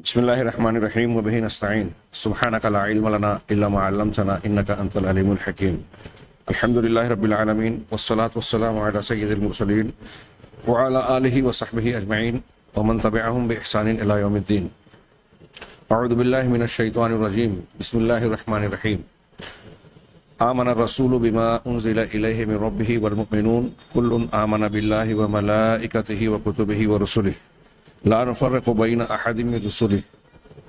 بسم الله الرحمن الرحيم وبه نستعين سبحانك لا علم لنا إلا ما علمتنا إنك أنت العليم الحكيم. الحمد لله رب العالمين والصلاة والسلام على سيد المرسلين وعلى آله وصحبه أجمعين ومن تبعهم بإحسان إلى يوم الدين. أعوذ بالله من الشيطان الرجيم. بسم الله الرحمن الرحيم. آمن الرسول بما أنزل إليه من ربه والمؤمنون كل آمن بالله وملائكته وكتبه ورسله لا نفرق بين أحد من رسله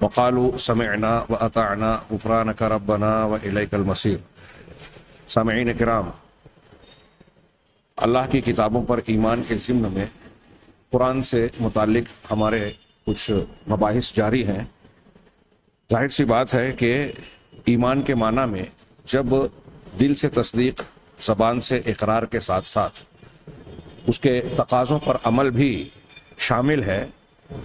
وقالوا سمعنا وأطعنا غفرانك ربنا وإليك المصير. سامعین کرام، اللہ کی کتابوں پر ایمان کے ضمن میں قرآن سے متعلق ہمارے کچھ مباحث جاری ہیں۔ ظاہر سی بات ہے کہ ایمان کے معنی میں جب دل سے تصدیق، زبان سے اقرار کے ساتھ ساتھ اس کے تقاضوں پر عمل بھی شامل ہے،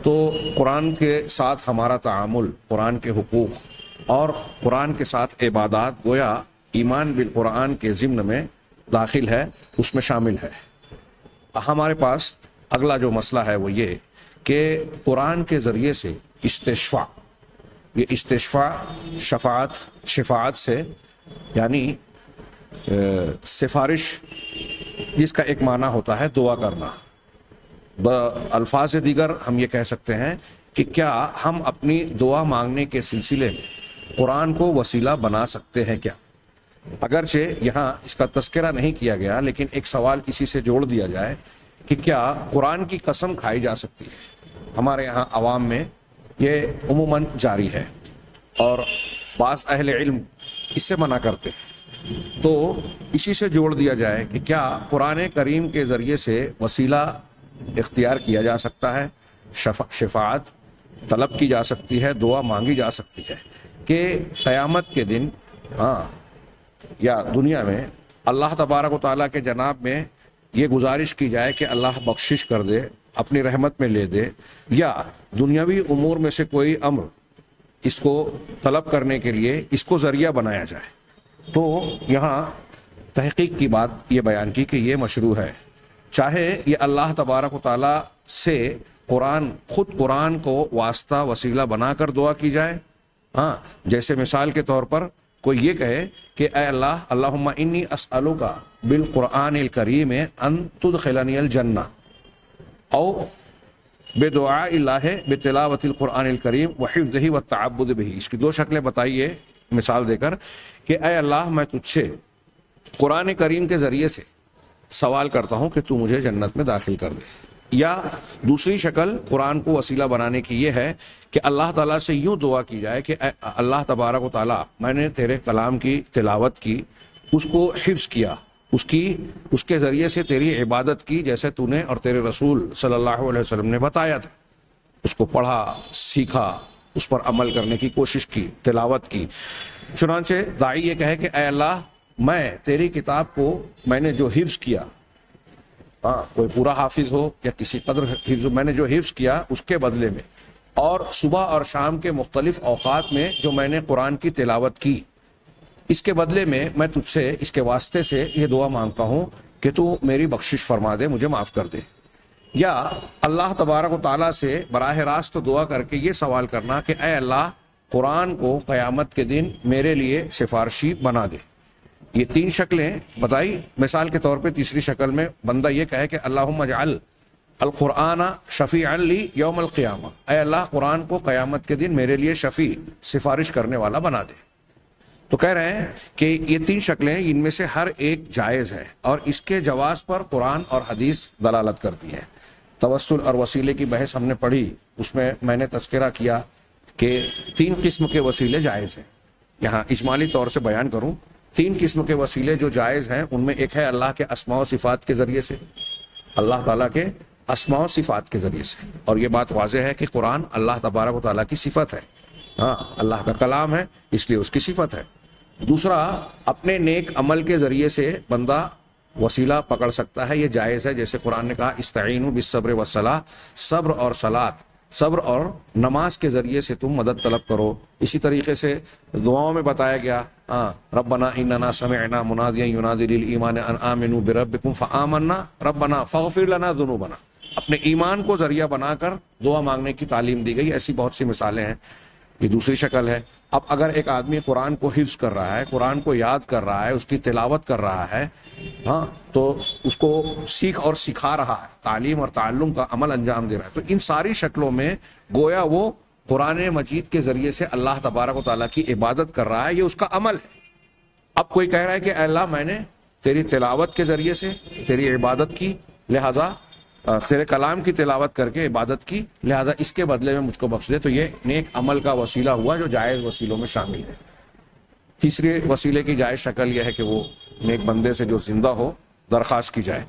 تو قرآن کے ساتھ ہمارا تعامل، قرآن کے حقوق اور قرآن کے ساتھ عبادات گویا ایمان بالقرآن کے ضمن میں داخل ہے، اس میں شامل ہے۔ ہمارے پاس اگلا جو مسئلہ ہے وہ یہ کہ قرآن کے ذریعے سے استشفاء، یہ استشفاء شفاعت سے یعنی سفارش، جس کا ایک معنی ہوتا ہے دعا کرنا۔ الفاظ دیگر ہم یہ کہہ سکتے ہیں کہ کیا ہم اپنی دعا مانگنے کے سلسلے میں قرآن کو وسیلہ بنا سکتے ہیں کیا؟ اگرچہ یہاں اس کا تذکرہ نہیں کیا گیا، لیکن ایک سوال اسی سے جوڑ دیا جائے کہ کیا قرآن کی قسم کھائی جا سکتی ہے؟ ہمارے یہاں عوام میں یہ عموماً جاری ہے اور بعض اہل علم اس سے منع کرتے ہیں، تو اسی سے جوڑ دیا جائے کہ کیا قرآن کریم کے ذریعے سے وسیلہ اختیار کیا جا سکتا ہے، شفاعت طلب کی جا سکتی ہے، دعا مانگی جا سکتی ہے کہ قیامت کے دن یا دنیا میں اللہ تبارک و تعالیٰ کے جناب میں یہ گزارش کی جائے کہ اللہ بخشش کر دے، اپنی رحمت میں لے دے، یا دنیاوی امور میں سے کوئی امر اس کو طلب کرنے کے لیے اس کو ذریعہ بنایا جائے، تو یہاں تحقیق کی بات یہ بیان کی کہ یہ مشروع ہے، چاہے یہ اللہ تبارک و تعالیٰ سے خود قرآن کو واسطہ وسیلہ بنا کر دعا کی جائے، جیسے مثال کے طور پر کوئی یہ کہے کہ اے اللہ، اللہم انی اسألک بالقرآن الکریم ان تدخلنی الجنہ، او بدعاء اللہ بتلاوت القرآن الکریم وحفظہ والتعبد بہ۔ اس کی دو شکلیں بتائیے مثال دے کر کہ اے اللہ، میں تجھ سے قرآن کریم کے ذریعے سے سوال کرتا ہوں کہ تو مجھے جنت میں داخل کر دے۔ یا دوسری شکل قرآن کو وسیلہ بنانے کی یہ ہے کہ اللہ تعالیٰ سے یوں دعا کی جائے کہ اللہ تبارک و تعالیٰ، میں نے تیرے کلام کی تلاوت کی، اس کو حفظ کیا، اس کے ذریعے سے تیری عبادت کی جیسے تو نے اور تیرے رسول صلی اللہ علیہ وسلم نے بتایا تھا، اس کو پڑھا، سیکھا، اس پر عمل کرنے کی کوشش کی، تلاوت کی۔ چنانچہ داعی یہ کہے کہ اے اللہ، میں تیری کتاب کو میں نے جو حفظ کیا، کوئی پورا حافظ ہو یا کسی قدر حفظ، میں نے جو حفظ کیا اس کے بدلے میں، اور صبح اور شام کے مختلف اوقات میں جو میں نے قرآن کی تلاوت کی، اس کے بدلے میں تجھ سے اس کے واسطے سے یہ دعا مانگتا ہوں کہ تو میری بخشش فرما دے، مجھے معاف کر دے۔ یا اللہ تبارک و تعالیٰ سے براہ راست دعا کر کے یہ سوال کرنا کہ اے اللہ، قرآن کو قیامت کے دن میرے لیے سفارشی بنا دے۔ یہ تین شکلیں بتائی۔ مثال کے طور پہ تیسری شکل میں بندہ یہ کہے کہ اللہم اجعل القرآن شفیعا لی یوم القیامہ، اے اللہ، قرآن کو قیامت کے دن میرے لیے شفیع، سفارش کرنے والا بنا دے۔ تو کہہ رہے ہیں کہ یہ تین شکلیں، ان میں سے ہر ایک جائز ہے اور اس کے جواز پر قرآن اور حدیث دلالت کرتی ہیں۔ توسل اور وسیلے کی بحث ہم نے پڑھی، اس میں نے تذکرہ کیا کہ تین قسم کے وسیلے جائز ہیں۔ یہاں اجمالی طور سے بیان کروں، تین قسم کے وسیلے جو جائز ہیں ان میں ایک ہے اللہ کے اسماء و صفات کے ذریعے سے، اللہ تعالیٰ کے اسماء و صفات کے ذریعے سے، اور یہ بات واضح ہے کہ قرآن اللہ تبارک و تعالیٰ کی صفت ہے، اللہ کا کلام ہے اس لیے اس کی صفت ہے۔ دوسرا، اپنے نیک عمل کے ذریعے سے بندہ وسیلہ پکڑ سکتا ہے، یہ جائز ہے، جیسے قرآن نے کہا استعینوا بالصبر والصلاۃ، صبر اور صلاۃ، صبر اور نماز کے ذریعے سے تم مدد طلب کرو۔ اسی طریقے سے دعاؤں میں بتایا گیا، ربنا اننا سمعنا منادیا ینادی للایمان ان آمنوا بربکم فآمنا ربنا فاغفر لنا ذنوبنا، اپنے ایمان کو ذریعہ بنا کر دعا مانگنے کی تعلیم دی گئی. ایسی بہت سی مثالیں ہیں. یہ دوسری شکل ہے. اب اگر ایک آدمی قرآن کو حفظ کر رہا ہے, قرآن کو یاد کر رہا ہے, اس کی تلاوت کر رہا ہے, ہاں, تو اس کو سیکھ اور سکھا رہا ہے, تعلیم اور تعلم کا عمل انجام دے رہا ہے, تو ان ساری شکلوں میں گویا وہ قرآن مجید کے ذریعے سے اللہ تبارک و تعالیٰ کی عبادت کر رہا ہے. یہ اس کا عمل ہے. اب کوئی کہہ رہا ہے کہ اے اللہ, میں نے تیری تلاوت کے ذریعے سے تیری عبادت کی, لہٰذا تیرے کلام کی تلاوت کر کے عبادت کی, لہٰذا اس کے بدلے میں مجھ کو بخش دے. تو یہ نیک عمل کا وسیلہ ہوا جو جائز وسیلوں میں شامل ہے. تیسری وسیلے کی جائز شکل یہ ہے کہ وہ نیک بندے سے جو زندہ ہو درخواست کی جائے.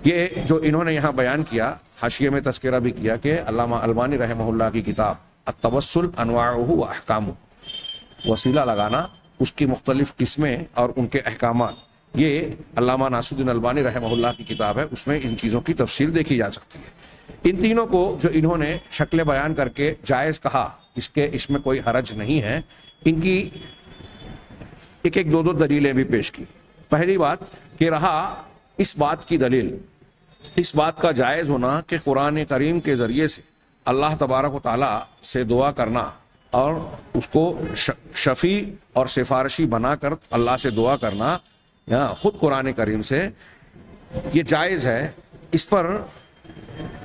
یہ جو انہوں نے یہاں بیان کیا, حاشیے میں تذکرہ بھی کیا کہ علامہ البانی رحمہ اللہ کی کتاب التوسل انواعہ و احکامہ, وسیلہ لگانا, اس کی مختلف قسمیں اور ان کے احکامات, یہ علامہ ناصر الدین البانی رحمہ اللہ کی کتاب ہے, اس میں ان چیزوں کی تفصیل دیکھی جا سکتی ہے. ان تینوں کو جو انہوں نے شکل بیان کر کے جائز کہا, اس میں کوئی حرج نہیں ہے, ان کی ایک دو دلیلیں بھی پیش کی. پہلی بات کہ رہا اس بات کی دلیل, اس بات کا جائز ہونا کہ قرآن کریم کے ذریعے سے اللہ تبارک و تعالیٰ سے دعا کرنا اور اس کو شفیع اور سفارشی بنا کر اللہ سے دعا کرنا, خود قرآن کریم سے یہ جائز ہے. اس پر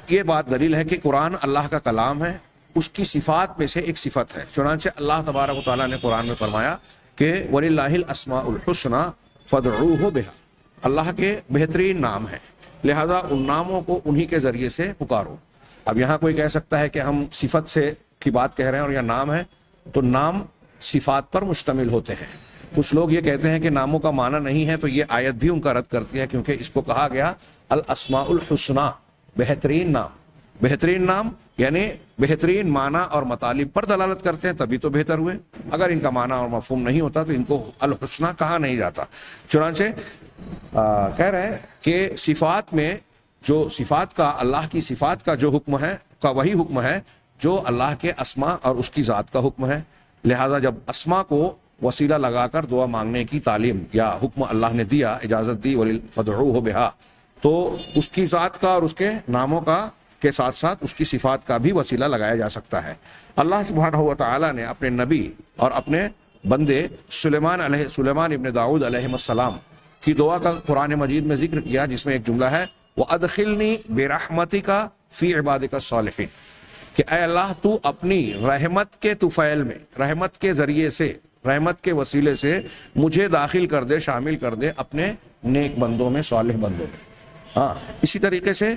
یہ بات دلیل ہے کہ قرآن اللہ کا کلام ہے, اس کی صفات میں سے ایک صفت ہے. چنانچہ اللہ تبارک و تعالیٰ نے قرآن میں فرمایا کہ وَلِلَّهِ الْأَسْمَاءُ الْحُسْنَى فَادْعُوهُ بِهَا, اللہ کے بہترین نام ہیں, لہذا ان ناموں کو انہی کے ذریعے سے پکارو. اب یہاں کوئی کہہ سکتا ہے کہ ہم صفت سے کی بات کہہ رہے ہیں اور یہ نام ہے, تو نام صفات پر مشتمل ہوتے ہیں. کچھ لوگ یہ کہتے ہیں کہ ناموں کا معنی نہیں ہے, تو یہ آیت بھی ان کا رد کرتی ہے, کیونکہ اس کو کہا گیا الاسماء الحسنى, بہترین نام. بہترین نام یعنی بہترین معنی اور مطالب پر دلالت کرتے ہیں, تبھی تو بہتر ہوئے. اگر ان کا معنی اور مفہوم نہیں ہوتا تو ان کو الحسنى کہا نہیں جاتا. چنانچہ کہہ رہے ہیں کہ صفات میں جو صفات کا, اللہ کی صفات کا جو حکم ہے کا وہی حکم ہے جو اللہ کے اسماء اور اس کی ذات کا حکم ہے. لہذا جب اسماء کو وسیلہ لگا کر دعا مانگنے کی تعلیم یا حکم اللہ نے دیا, اجازت دی, فَادْعُوهُ بِهَا, تو اس کی ذات کا اور اس کے ناموں کا کے ساتھ ساتھ اس کی صفات کا بھی وسیلہ لگایا جا سکتا ہے. اللہ سبحانہ و تعالیٰ نے اپنے نبی اور اپنے بندے سلیمان ابن داؤد علیہ السلام کی دعا کا قرآن مجید میں ذکر کیا, جس میں ایک جملہ ہے وَأَدْخِلْنِي بِرَحْمَتِكَ فِي عِبَادِكَ الصَّالِحِينَ, کہ اے اللہ تو اپنی رحمت کے طفیل میں, رحمت کے ذریعے سے, رحمت کے وسیلے سے مجھے داخل کر دے, شامل کر دے اپنے نیک بندوں میں, صالح بندوں میں. ہاں, اسی طریقے سے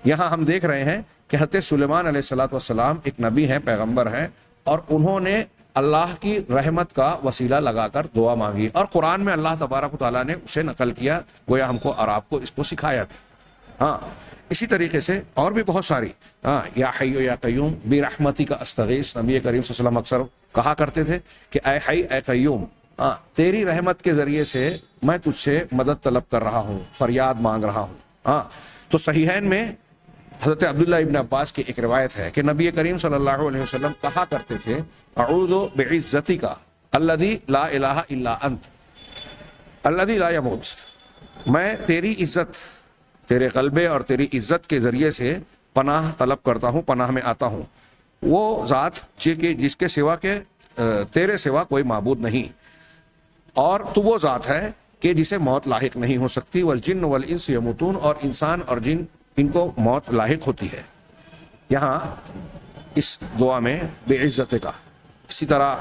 یہاں ہم دیکھ رہے ہیں کہ حضرت سلیمان علیہ السلام ایک نبی ہیں, پیغمبر ہیں, اور انہوں نے اللہ کی رحمت کا وسیلہ لگا کر دعا مانگی, اور قرآن میں اللہ تبارک و تعالیٰ نے اسے نقل کیا, گویا ہم کو اور آپ کو اس کو سکھایا بھی. ہاں, اسی طریقے سے اور بھی بہت ساری, یا حی یا قیوم برحمتک استغیث, نبی کریم صلی اللہ علیہ وسلم اکثر کہا کرتے تھے کہ اے حی اے قیوم, تیری رحمت کے ذریعے سے میں تجھ سے مدد طلب کر رہا ہوں, فریاد مانگ رہا ہوں. ہاں, تو صحیحین میں حضرت عبداللہ ابن عباس کی ایک روایت ہے کہ نبی کریم صلی اللہ علیہ وسلم کہا کرتے تھے اعوذ بعزتک الذی لا الہ الا انت الذی لا یموت, میں تیری عزت, تیرے غلبے اور تیری عزت کے ذریعے سے پناہ طلب کرتا ہوں, پناہ میں آتا ہوں, وہ ذات جس کے سوا کے تیرے سوا کوئی معبود نہیں, اور تو وہ ذات ہے کہ جسے موت لاحق نہیں ہو سکتی. والجن والانس یموتون, اور انسان اور جن ان کو موت لاحق ہوتی ہے. یہاں اس دعا میں بے عزت کا. اسی طرح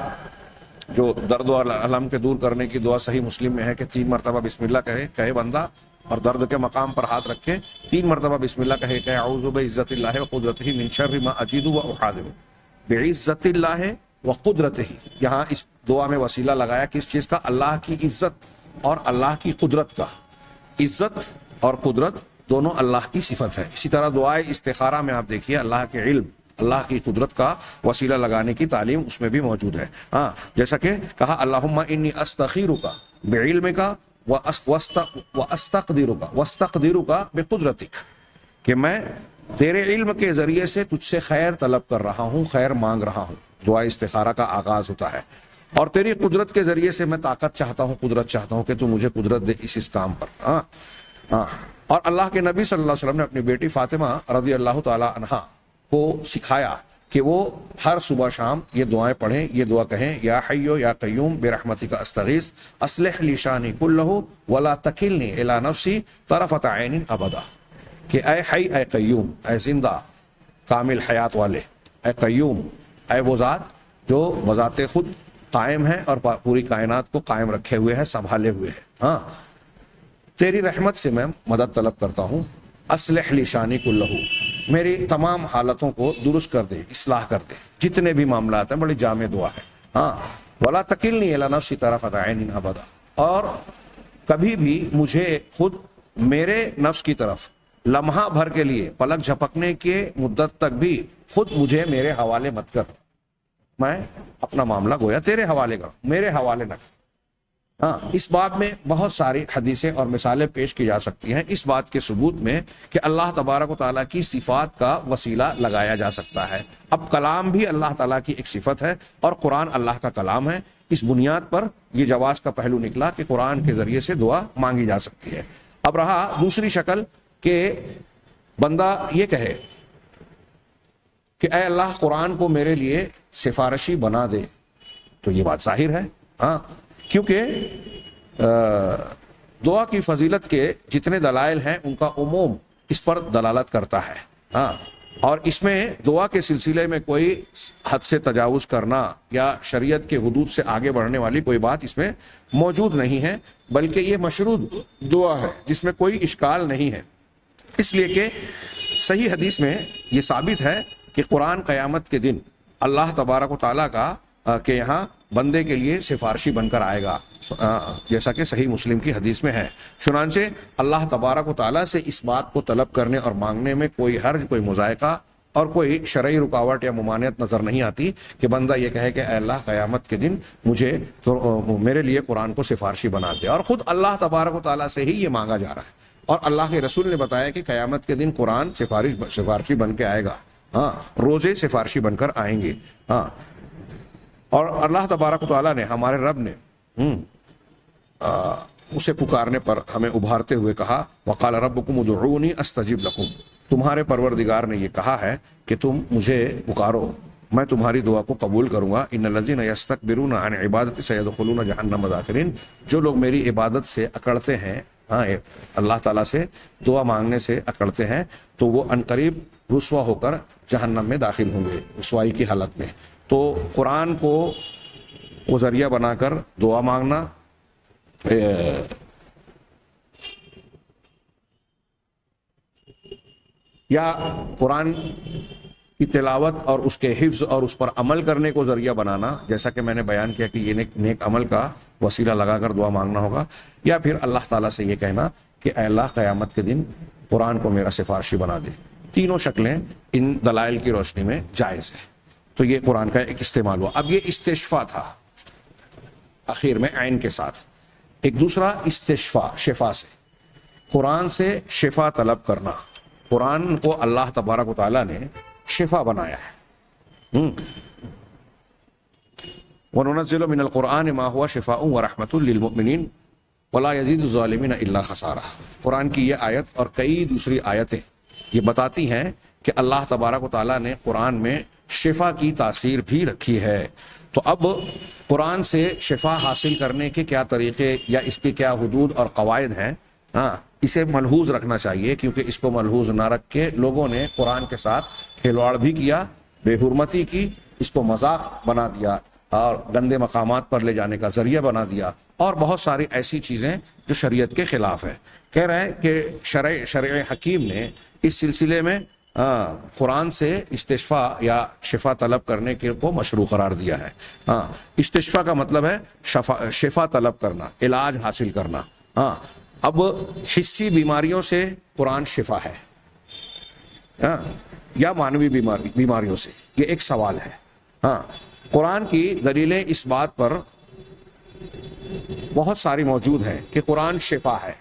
جو درد و الم کے دور کرنے کی دعا صحیح مسلم میں ہے کہ 3 مرتبہ بسم اللہ کہے بندہ, اور درد کے مقام پر ہاتھ رکھے 3 مرتبہ بسم اللہ کہ اعوذ بعزت اللہ وقدرتہ من شر ما اجید واحاذر. بعزت اللہ وقدرتہ, یہاں اس دعا میں وسیلہ لگایا کس چیز کا؟ اللہ کی عزت اور اللہ کی قدرت کا. عزت اور قدرت دونوں اللہ کی صفت ہے. اسی طرح دعائے استخارہ میں آپ دیکھیے اللہ کے علم, اللہ کی قدرت کا وسیلہ لگانے کی تعلیم اس میں بھی موجود ہے. ہاں, جیسا کہ کہا اللہم انی استخیرک بعلمک واستقدرک بقدرتک, کہ میں تیرے علم کے ذریعے سے تجھ سے خیر طلب کر رہا ہوں, خیر مانگ رہا ہوں. دعا استخارہ کا آغاز ہوتا ہے. اور تیری قدرت کے ذریعے سے میں طاقت چاہتا ہوں, قدرت چاہتا ہوں کہ تو مجھے قدرت دے اس کام پر. ہاں, اور اللہ کے نبی صلی اللہ علیہ وسلم نے اپنی بیٹی فاطمہ رضی اللہ تعالی عنہا کو سکھایا کہ وہ ہر صبح شام یہ دعائیں پڑھیں، یہ دعا کہیں، یا حیو یا قیوم برحمتک استغیث اصلح لی شانی کلہ ولا تکلنی الی نفسی طرفۃ عین ابدا، کہ اے حی، اے قیوم، اے زندہ کامل حیات والے، اے قیوم، اے وہ ذات جو بذات خود قائم ہے اور پوری کائنات کو قائم رکھے ہوئے ہے، سنبھالے ہوئے ہے، ہاں، تیری رحمت سے میں مدد طلب کرتا ہوں، اصلح لی شانی کلہ، میری تمام حالتوں کو درست کر دے، اصلاح کر دے، جتنے بھی معاملات ہیں، بڑی جامع دعا ہے، ہاں، ولا تکلنی الی نفسی طرفۃ عین ابدا، اور کبھی بھی مجھے خود میرے نفس کی طرف لمحہ بھر کے لیے، پلک جھپکنے کے مدت تک بھی خود مجھے میرے حوالے مت کر، میں اپنا معاملہ گویا تیرے حوالے کر، میرے حوالے نہ کر۔ ہاں، اس بات میں بہت ساری حدیثیں اور مثالیں پیش کی جا سکتی ہیں اس بات کے ثبوت میں کہ اللہ تبارک و تعالیٰ کی صفات کا وسیلہ لگایا جا سکتا ہے۔ اب کلام بھی اللہ تعالیٰ کی ایک صفت ہے اور قرآن اللہ کا کلام ہے، اس بنیاد پر یہ جواز کا پہلو نکلا کہ قرآن کے ذریعے سے دعا مانگی جا سکتی ہے۔ اب رہا دوسری شکل کہ بندہ یہ کہے کہ اے اللہ قرآن کو میرے لیے سفارشی بنا دے، تو یہ بات ظاہر ہے، ہاں، کیونکہ دعا کی فضیلت کے جتنے دلائل ہیں ان کا عموم اس پر دلالت کرتا ہے، ہاں، اور اس میں دعا کے سلسلے میں کوئی حد سے تجاوز کرنا یا شریعت کے حدود سے آگے بڑھنے والی کوئی بات اس میں موجود نہیں ہے، بلکہ یہ مشروع دعا ہے جس میں کوئی اشکال نہیں ہے، اس لیے کہ صحیح حدیث میں یہ ثابت ہے کہ قرآن قیامت کے دن اللہ تبارک و تعالیٰ کا کے یہاں بندے کے لیے سفارشی بن کر آئے گا، جیسا کہ صحیح مسلم کی حدیث میں ہے۔ چنانچہ اللہ تبارک و تعالیٰ سے اس بات کو طلب کرنے اور مانگنے میں کوئی حرج، کوئی مذائقہ اور کوئی شرعی رکاوٹ یا ممانعت نظر نہیں آتی کہ بندہ یہ کہے کہ اے اللہ قیامت کے دن مجھے میرے لیے قرآن کو سفارشی بنا دے، اور خود اللہ تبارک و تعالیٰ سے ہی یہ مانگا جا رہا ہے، اور اللہ کے رسول نے بتایا کہ قیامت کے دن قرآن سفارشی بن کے آئے گا، ہاں، روزے سفارشی بن کر آئیں گے، ہاں، اور اللہ تبارک و تعالیٰ نے، ہمارے رب نے اسے پکارنے پر ہمیں ابھارتے ہوئے کہا وقال ربکم ادعونی استجب لکم، تمہارے پروردگار نے یہ کہا ہے کہ تم مجھے پکارو، میں تمہاری دعا کو قبول کروں گا، ان الذین یستکبرون عن عبادتی سیدخلون جہنم داخرین، جو لوگ میری عبادت سے اکڑتے ہیں، ہاں، اللہ تعالیٰ سے دعا مانگنے سے اکڑتے ہیں، تو وہ عنقریب رسوا ہو کر جہنم میں داخل ہوں گے، رسوائی کی حالت میں۔ تو قرآن کو وہ ذریعہ بنا کر دعا مانگنا، یا قرآن کی تلاوت اور اس کے حفظ اور اس پر عمل کرنے کو ذریعہ بنانا، جیسا کہ میں نے بیان کیا کہ یہ نیک عمل کا وسیلہ لگا کر دعا مانگنا ہوگا، یا پھر اللہ تعالیٰ سے یہ کہنا کہ اے اللہ قیامت کے دن قرآن کو میرا سفارشی بنا دے۔ تینوں شکلیں ان دلائل کی روشنی میں جائز ہے، تو یہ قرآن کا ایک استعمال ہوا۔ اب یہ استشفاء تھا اخیر میں عین کے ساتھ، ایک دوسرا استشفاء، شفا سے، قرآن سے شفا طلب کرنا۔ قرآن کو اللہ تبارک و تعالیٰ نے شفا بنایا ہے، وَنُنَزِّلُ مِنَ الْقُرْآنِ مَا هُوَ شِفَاءٌ وَرَحْمَةٌ لِّلْمُؤْمِنِينَ وَلَا يَزِيدُ الظَّالِمِينَ إِلَّا خَسَارًا۔ قرآن کی یہ آیت اور کئی دوسری آیتیں یہ بتاتی ہیں کہ اللہ تبارک و تعالیٰ نے قرآن میں شفا کی تاثیر بھی رکھی ہے۔ تو اب قرآن سے شفا حاصل کرنے کے کیا طریقے یا اس کے کیا حدود اور قواعد ہیں، ہاں، اسے ملحوظ رکھنا چاہیے، کیونکہ اس کو ملحوظ نہ رکھ کے لوگوں نے قرآن کے ساتھ کھلواڑ بھی کیا، بے حرمتی کی، اس کو مذاق بنا دیا اور گندے مقامات پر لے جانے کا ذریعہ بنا دیا، اور بہت ساری ایسی چیزیں جو شریعت کے خلاف ہے۔ کہہ رہے ہیں کہ شرع حکیم نے اس سلسلے میں قرآن سے استشفاء یا شفا طلب کرنے کے کو مشروع قرار دیا ہے۔ ہاں، استشفاء کا مطلب ہے شفا طلب کرنا، علاج حاصل کرنا۔ ہاں، اب حسی بیماریوں سے قرآن شفا ہے، ہاں، یا معنوی بیماریوں سے، یہ ایک سوال ہے۔ ہاں، قرآن کی دلیلیں اس بات پر بہت ساری موجود ہیں کہ قرآن شفا ہے،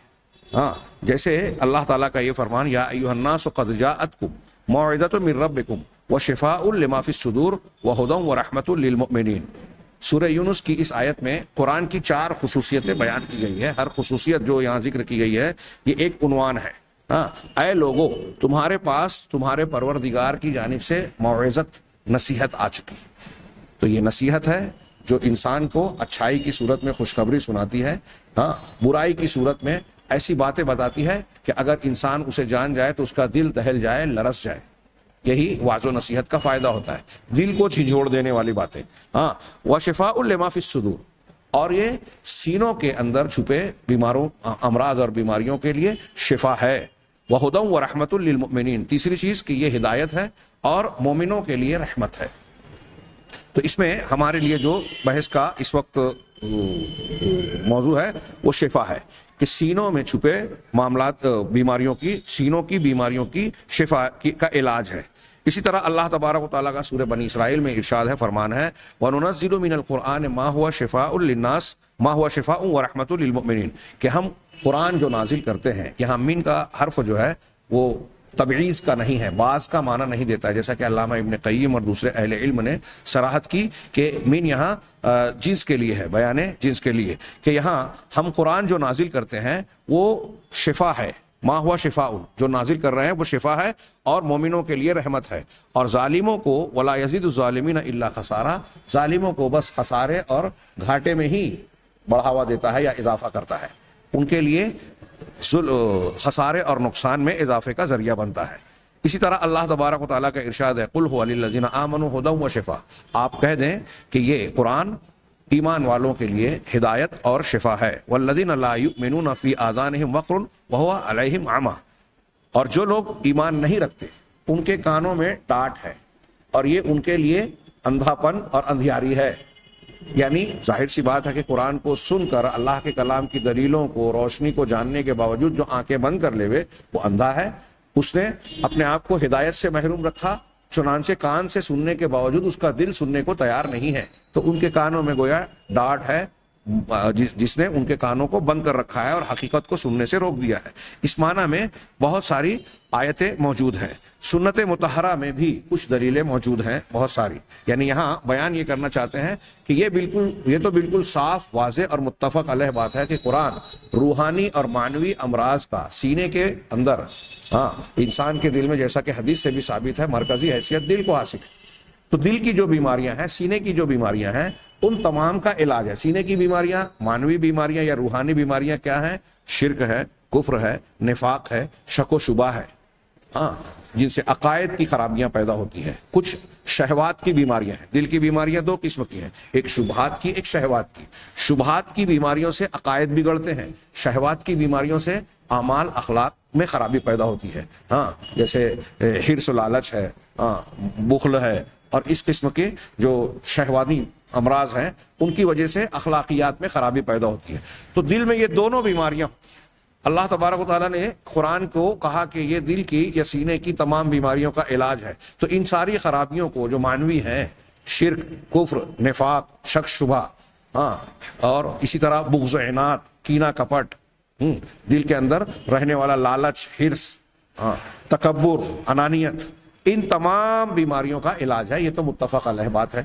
ہاں، جیسے اللہ تعالیٰ کا یہ فرمان یا ایھا الناس قد جاءتکم موعظۃ من ربکم وشفاء لما فی الصدور وہدی ورحمۃ للمؤمنین۔ سورہ یونس کی اس آیت میں قرآن کی 4 خصوصیتیں بیان کی گئی ہے، ہر خصوصیت جو یہاں ذکر کی گئی ہے یہ ایک عنوان ہے، ہاں اے لوگو تمہارے پاس تمہارے پروردگار کی جانب سے موعظت نصیحت آ چکی. تو یہ نصیحت ہے جو انسان کو اچھائی کی صورت میں خوشخبری سناتی ہے, ہاں برائی کی صورت میں ایسی باتیں بتاتی ہے کہ اگر انسان اسے جان جائے تو اس کا دل دہل جائے, لرس جائے. یہی وعظ و نصیحت کا فائدہ ہوتا ہے, دل کو جھنجھوڑ دینے والی باتیں. ہاں وشفاء لما فی الصدور, اور یہ سینوں کے اندر چھپے بیماروں امراض اور بیماریوں کے لیے شفا ہے. وہدی ورحمۃ للمؤمنین, تیسری چیز کہ یہ ہدایت ہے اور مومنوں کے لیے رحمت ہے. تو اس میں ہمارے لیے جو بحث کا اس وقت موضوع ہے وہ شفا ہے کہ سینوں میں چھپے معاملات بیماریوں کی, سینوں کی بیماریوں کی شفا کا علاج ہے. اسی طرح اللہ تبارک و تعالیٰ کا سورہ بنی اسرائیل میں ارشاد ہے, فرمان ہے وَنُنَزِّلُ مِنَ الْقُرْآنِ مَا هُوَ شِفَاءٌ لِلنَّاسِ مَا هُوَ شِفَاءٌ وَرَحْمَةٌ لِلْمُؤْمِنِينَ, کہ ہم قرآن جو نازل کرتے ہیں, یہاں من کا حرف جو ہے وہ تبعیض کا نہیں ہے, بعض کا معنی نہیں دیتا ہے, جیسا کہ علامہ ابن قیم اور دوسرے اہل علم نے صراحت کی کہ من یہاں جنس کے لیے ہے, بیان جنس کے لیے, کہ یہاں ہم قرآن جو نازل کرتے ہیں وہ شفا ہے. ما ہوا شفاء, جو نازل کر رہے ہیں وہ شفا ہے اور مومنوں کے لیے رحمت ہے. اور ظالموں کو ولا یزید الظالمین الا خسارا, ظالموں کو بس خسارے اور گھاٹے میں ہی بڑھاوا دیتا ہے یا اضافہ کرتا ہے, ان کے لیے خسارے اور نقصان میں اضافے کا ذریعہ بنتا ہے. اسی طرح اللہ تبارک و تعالیٰ کا ارشاد ہے قل هو للذین آمنوا ھدی وشفاء, آپ کہہ دیں کہ یہ قرآن ایمان والوں کے لیے ہدایت اور شفا ہے. والذین لا یؤمنون فی آذانہم وقر وہو علیہم عمی, اور جو لوگ ایمان نہیں رکھتے ان کے کانوں میں ٹاٹ ہے اور یہ ان کے لیے اندھاپن اور اندھیاری ہے. یعنی ظاہر سی بات ہے کہ قرآن کو سن کر اللہ کے کلام کی دلیلوں کو, روشنی کو جاننے کے باوجود جو آنکھیں بند کر لے ہوئے وہ اندھا ہے, اس نے اپنے آپ کو ہدایت سے محروم رکھا, چنانچہ کان سے سننے کے باوجود اس کا دل سننے کو تیار نہیں ہے, تو ان کے کانوں میں گویا ڈاٹ ہے جس نے ان کے کانوں کو بند کر رکھا ہے اور حقیقت کو سننے سے روک دیا ہے. اس معنی میں بہت ساری آیتیں موجود ہیں. سنت مطہرہ میں بھی کچھ دلیلیں موجود ہیں بہت ساری. یعنی یہاں بیان یہ کرنا چاہتے ہیں کہ یہ تو بالکل صاف واضح اور متفق علیہ بات ہے کہ قرآن روحانی اور معنوی امراض کا سینے کے اندر, ہاں انسان کے دل میں, جیسا کہ حدیث سے بھی ثابت ہے, مرکزی حیثیت دل کو حاصل ہے. تو دل کی جو بیماریاں ہیں, سینے کی جو بیماریاں ہیں, ان تمام کا علاج ہے. سینے کی بیماریاں, معنوی بیماریاں یا روحانی بیماریاں کیا ہیں؟ شرک ہے, کفر ہے, نفاق ہے, شک و شبہ ہے, ہاں جن سے عقائد کی خرابیاں پیدا ہوتی ہے. کچھ شہوات کی بیماریاں ہیں. دل کی بیماریاں دو قسم کی ہیں, ایک شبہات کی, ایک شہوات کی. شبہات کی بیماریوں سے عقائد بگڑتے ہیں, شہوات کی بیماریوں سے اعمال اخلاق میں خرابی پیدا ہوتی ہے. ہاں جیسے حرص و لالچ ہے, ہاں بخل ہے, اور اس قسم کے جو شہوانی امراض ہیں ان کی وجہ سے اخلاقیات میں خرابی پیدا ہوتی ہے. تو دل میں یہ دونوں بیماریاں, اللہ تبارک و تعالیٰ نے قرآن کو کہا کہ یہ دل کی یا سینے کی تمام بیماریوں کا علاج ہے. تو ان ساری خرابیوں کو جو معنوی ہیں, شرک, کفر, نفاق, شک شبہ, ہاں اور اسی طرح بغض و عناد, کینہ کپٹ, دل کے اندر رہنے والا لالچ, حرص, ہاں تکبر, انانیت, ان تمام بیماریوں کا علاج ہے. یہ تو متفق علیہ بات ہے.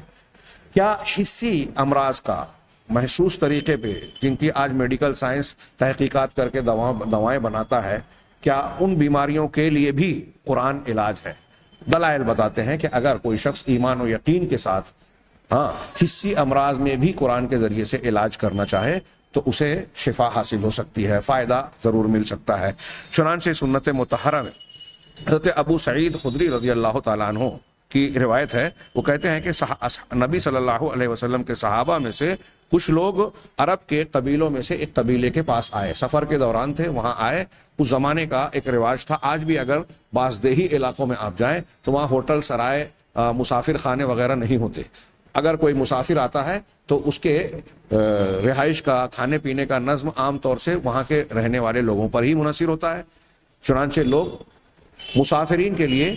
کیا حسی امراض کا محسوس طریقے پہ, جن کی آج میڈیکل سائنس تحقیقات کر کے دوائیں بناتا ہے, کیا ان بیماریوں کے لیے بھی قرآن علاج ہے؟ دلائل بتاتے ہیں کہ اگر کوئی شخص ایمان و یقین کے ساتھ ہاں حسی امراض میں بھی قرآن کے ذریعے سے علاج کرنا چاہے تو اسے شفا حاصل ہو سکتی ہے, فائدہ ضرور مل سکتا ہے. چنانچہ سنت مطہرہ میں حضرت ابو سعید خدری رضی اللہ تعالیٰ عنہ کی روایت ہے, وہ کہتے ہیں کہ نبی صلی اللہ علیہ وسلم کے صحابہ میں سے کچھ لوگ عرب کے قبیلوں میں سے ایک قبیلے کے پاس آئے, سفر کے دوران تھے, وہاں آئے. اس زمانے کا ایک رواج تھا, آج بھی اگر بعض دیہی علاقوں میں آپ جائیں تو وہاں ہوٹل, سرائے, مسافر خانے وغیرہ نہیں ہوتے. اگر کوئی مسافر آتا ہے تو اس کے رہائش کا, کھانے پینے کا نظم عام طور سے وہاں کے رہنے والے لوگوں پر ہی منحصر ہوتا ہے. چنانچہ لوگ مسافرین کے لیے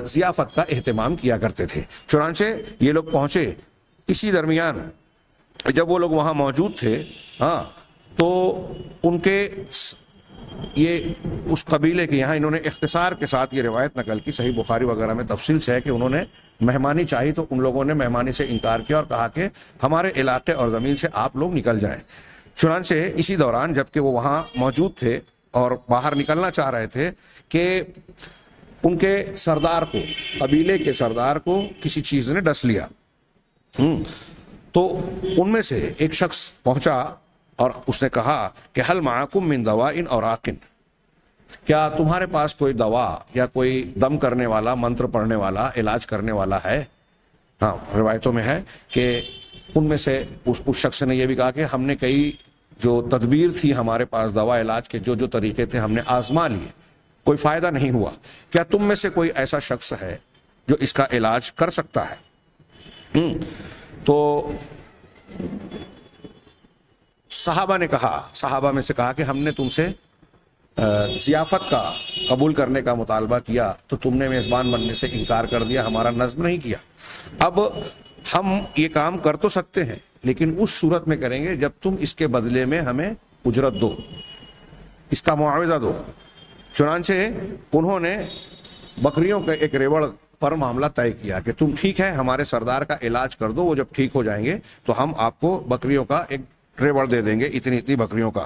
ضیافت کا اہتمام کیا کرتے تھے. چنانچہ یہ لوگ پہنچے, اسی درمیان جب وہ لوگ وہاں موجود تھے, ہاں تو ان کے یہ اس قبیلے کے, یہاں انہوں نے اختصار کے ساتھ یہ روایت نقل کی, صحیح بخاری وغیرہ میں تفصیل سے ہے کہ انہوں نے مہمانی چاہی تو ان لوگوں نے مہمانی سے انکار کیا اور کہا کہ ہمارے علاقے اور زمین سے آپ لوگ نکل جائیں. چنانچہ اسی دوران جب کہ وہ وہاں موجود تھے اور باہر نکلنا چاہ رہے تھے کہ ان کے سردار کو، قبیلے کے سردار کو کسی چیز نے ڈس لیا۔ تو ان میں سے ایک شخص پہنچا اور اس نے کہا کہ حل معکم من دواء اوراق، کیا تمہارے پاس کوئی دوا یا کوئی دم کرنے والا، منتر پڑھنے والا، علاج کرنے والا ہے؟ ہاں، روایتوں میں ہے کہ ان میں سے اس شخص نے یہ بھی کہا کہ ہم نے کئی جو تدبیر تھی ہمارے پاس، دوا علاج کے جو طریقے تھے ہم نے آزما لیے، کوئی فائدہ نہیں ہوا، کیا تم میں سے کوئی ایسا شخص ہے جو اس کا علاج کر سکتا ہے؟ تو صحابہ نے کہا، صحابہ میں سے کہا کہ ہم نے تم سے ضیافت کا قبول کرنے کا مطالبہ کیا تو تم نے میزبان بننے سے انکار کر دیا، ہمارا نظم نہیں کیا۔ اب ہم یہ کام کر تو سکتے ہیں لیکن اس صورت میں کریں گے جب تم اس کے بدلے میں ہمیں اجرت دو، اس کا معاوضہ دو۔ چنانچہ انہوں نے بکریوں کے ایک ریوڑ پر معاملہ طے کیا کہ تم ٹھیک ہے ہمارے سردار کا علاج کر دو، وہ جب ٹھیک ہو جائیں گے تو ہم آپ کو بکریوں کا ایک ریوڑ دے دیں گے، اتنی بکریوں کا۔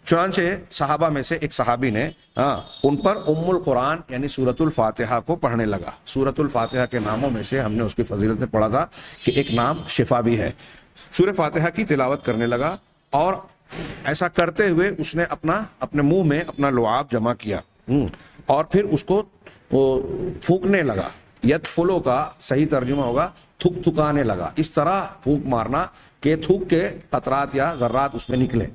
چنانچہ صحابہ میں سے ایک صحابی نے ان پر ام القرآن یعنی سورۃ الفاتحہ کو پڑھنے لگا۔ سورۃ الفاتحہ کے ناموں میں سے ہم نے اس کی فضیلت میں پڑھا تھا کہ ایک نام شفا بھی ہے۔ سورہ فاتحہ کی تلاوت کرنے لگا اور ایسا کرتے ہوئے اس نے اپنے منہ میں اپنا لعاب جمع کیا اور پھر اس کو پھونکنے لگا۔ یدفلو کا صحیح ترجمہ ہوگا تھک تھکانے لگا، اس طرح پھونک مارنا کہ تھوک کے قطرات یا ذرات اس میں نکلے۔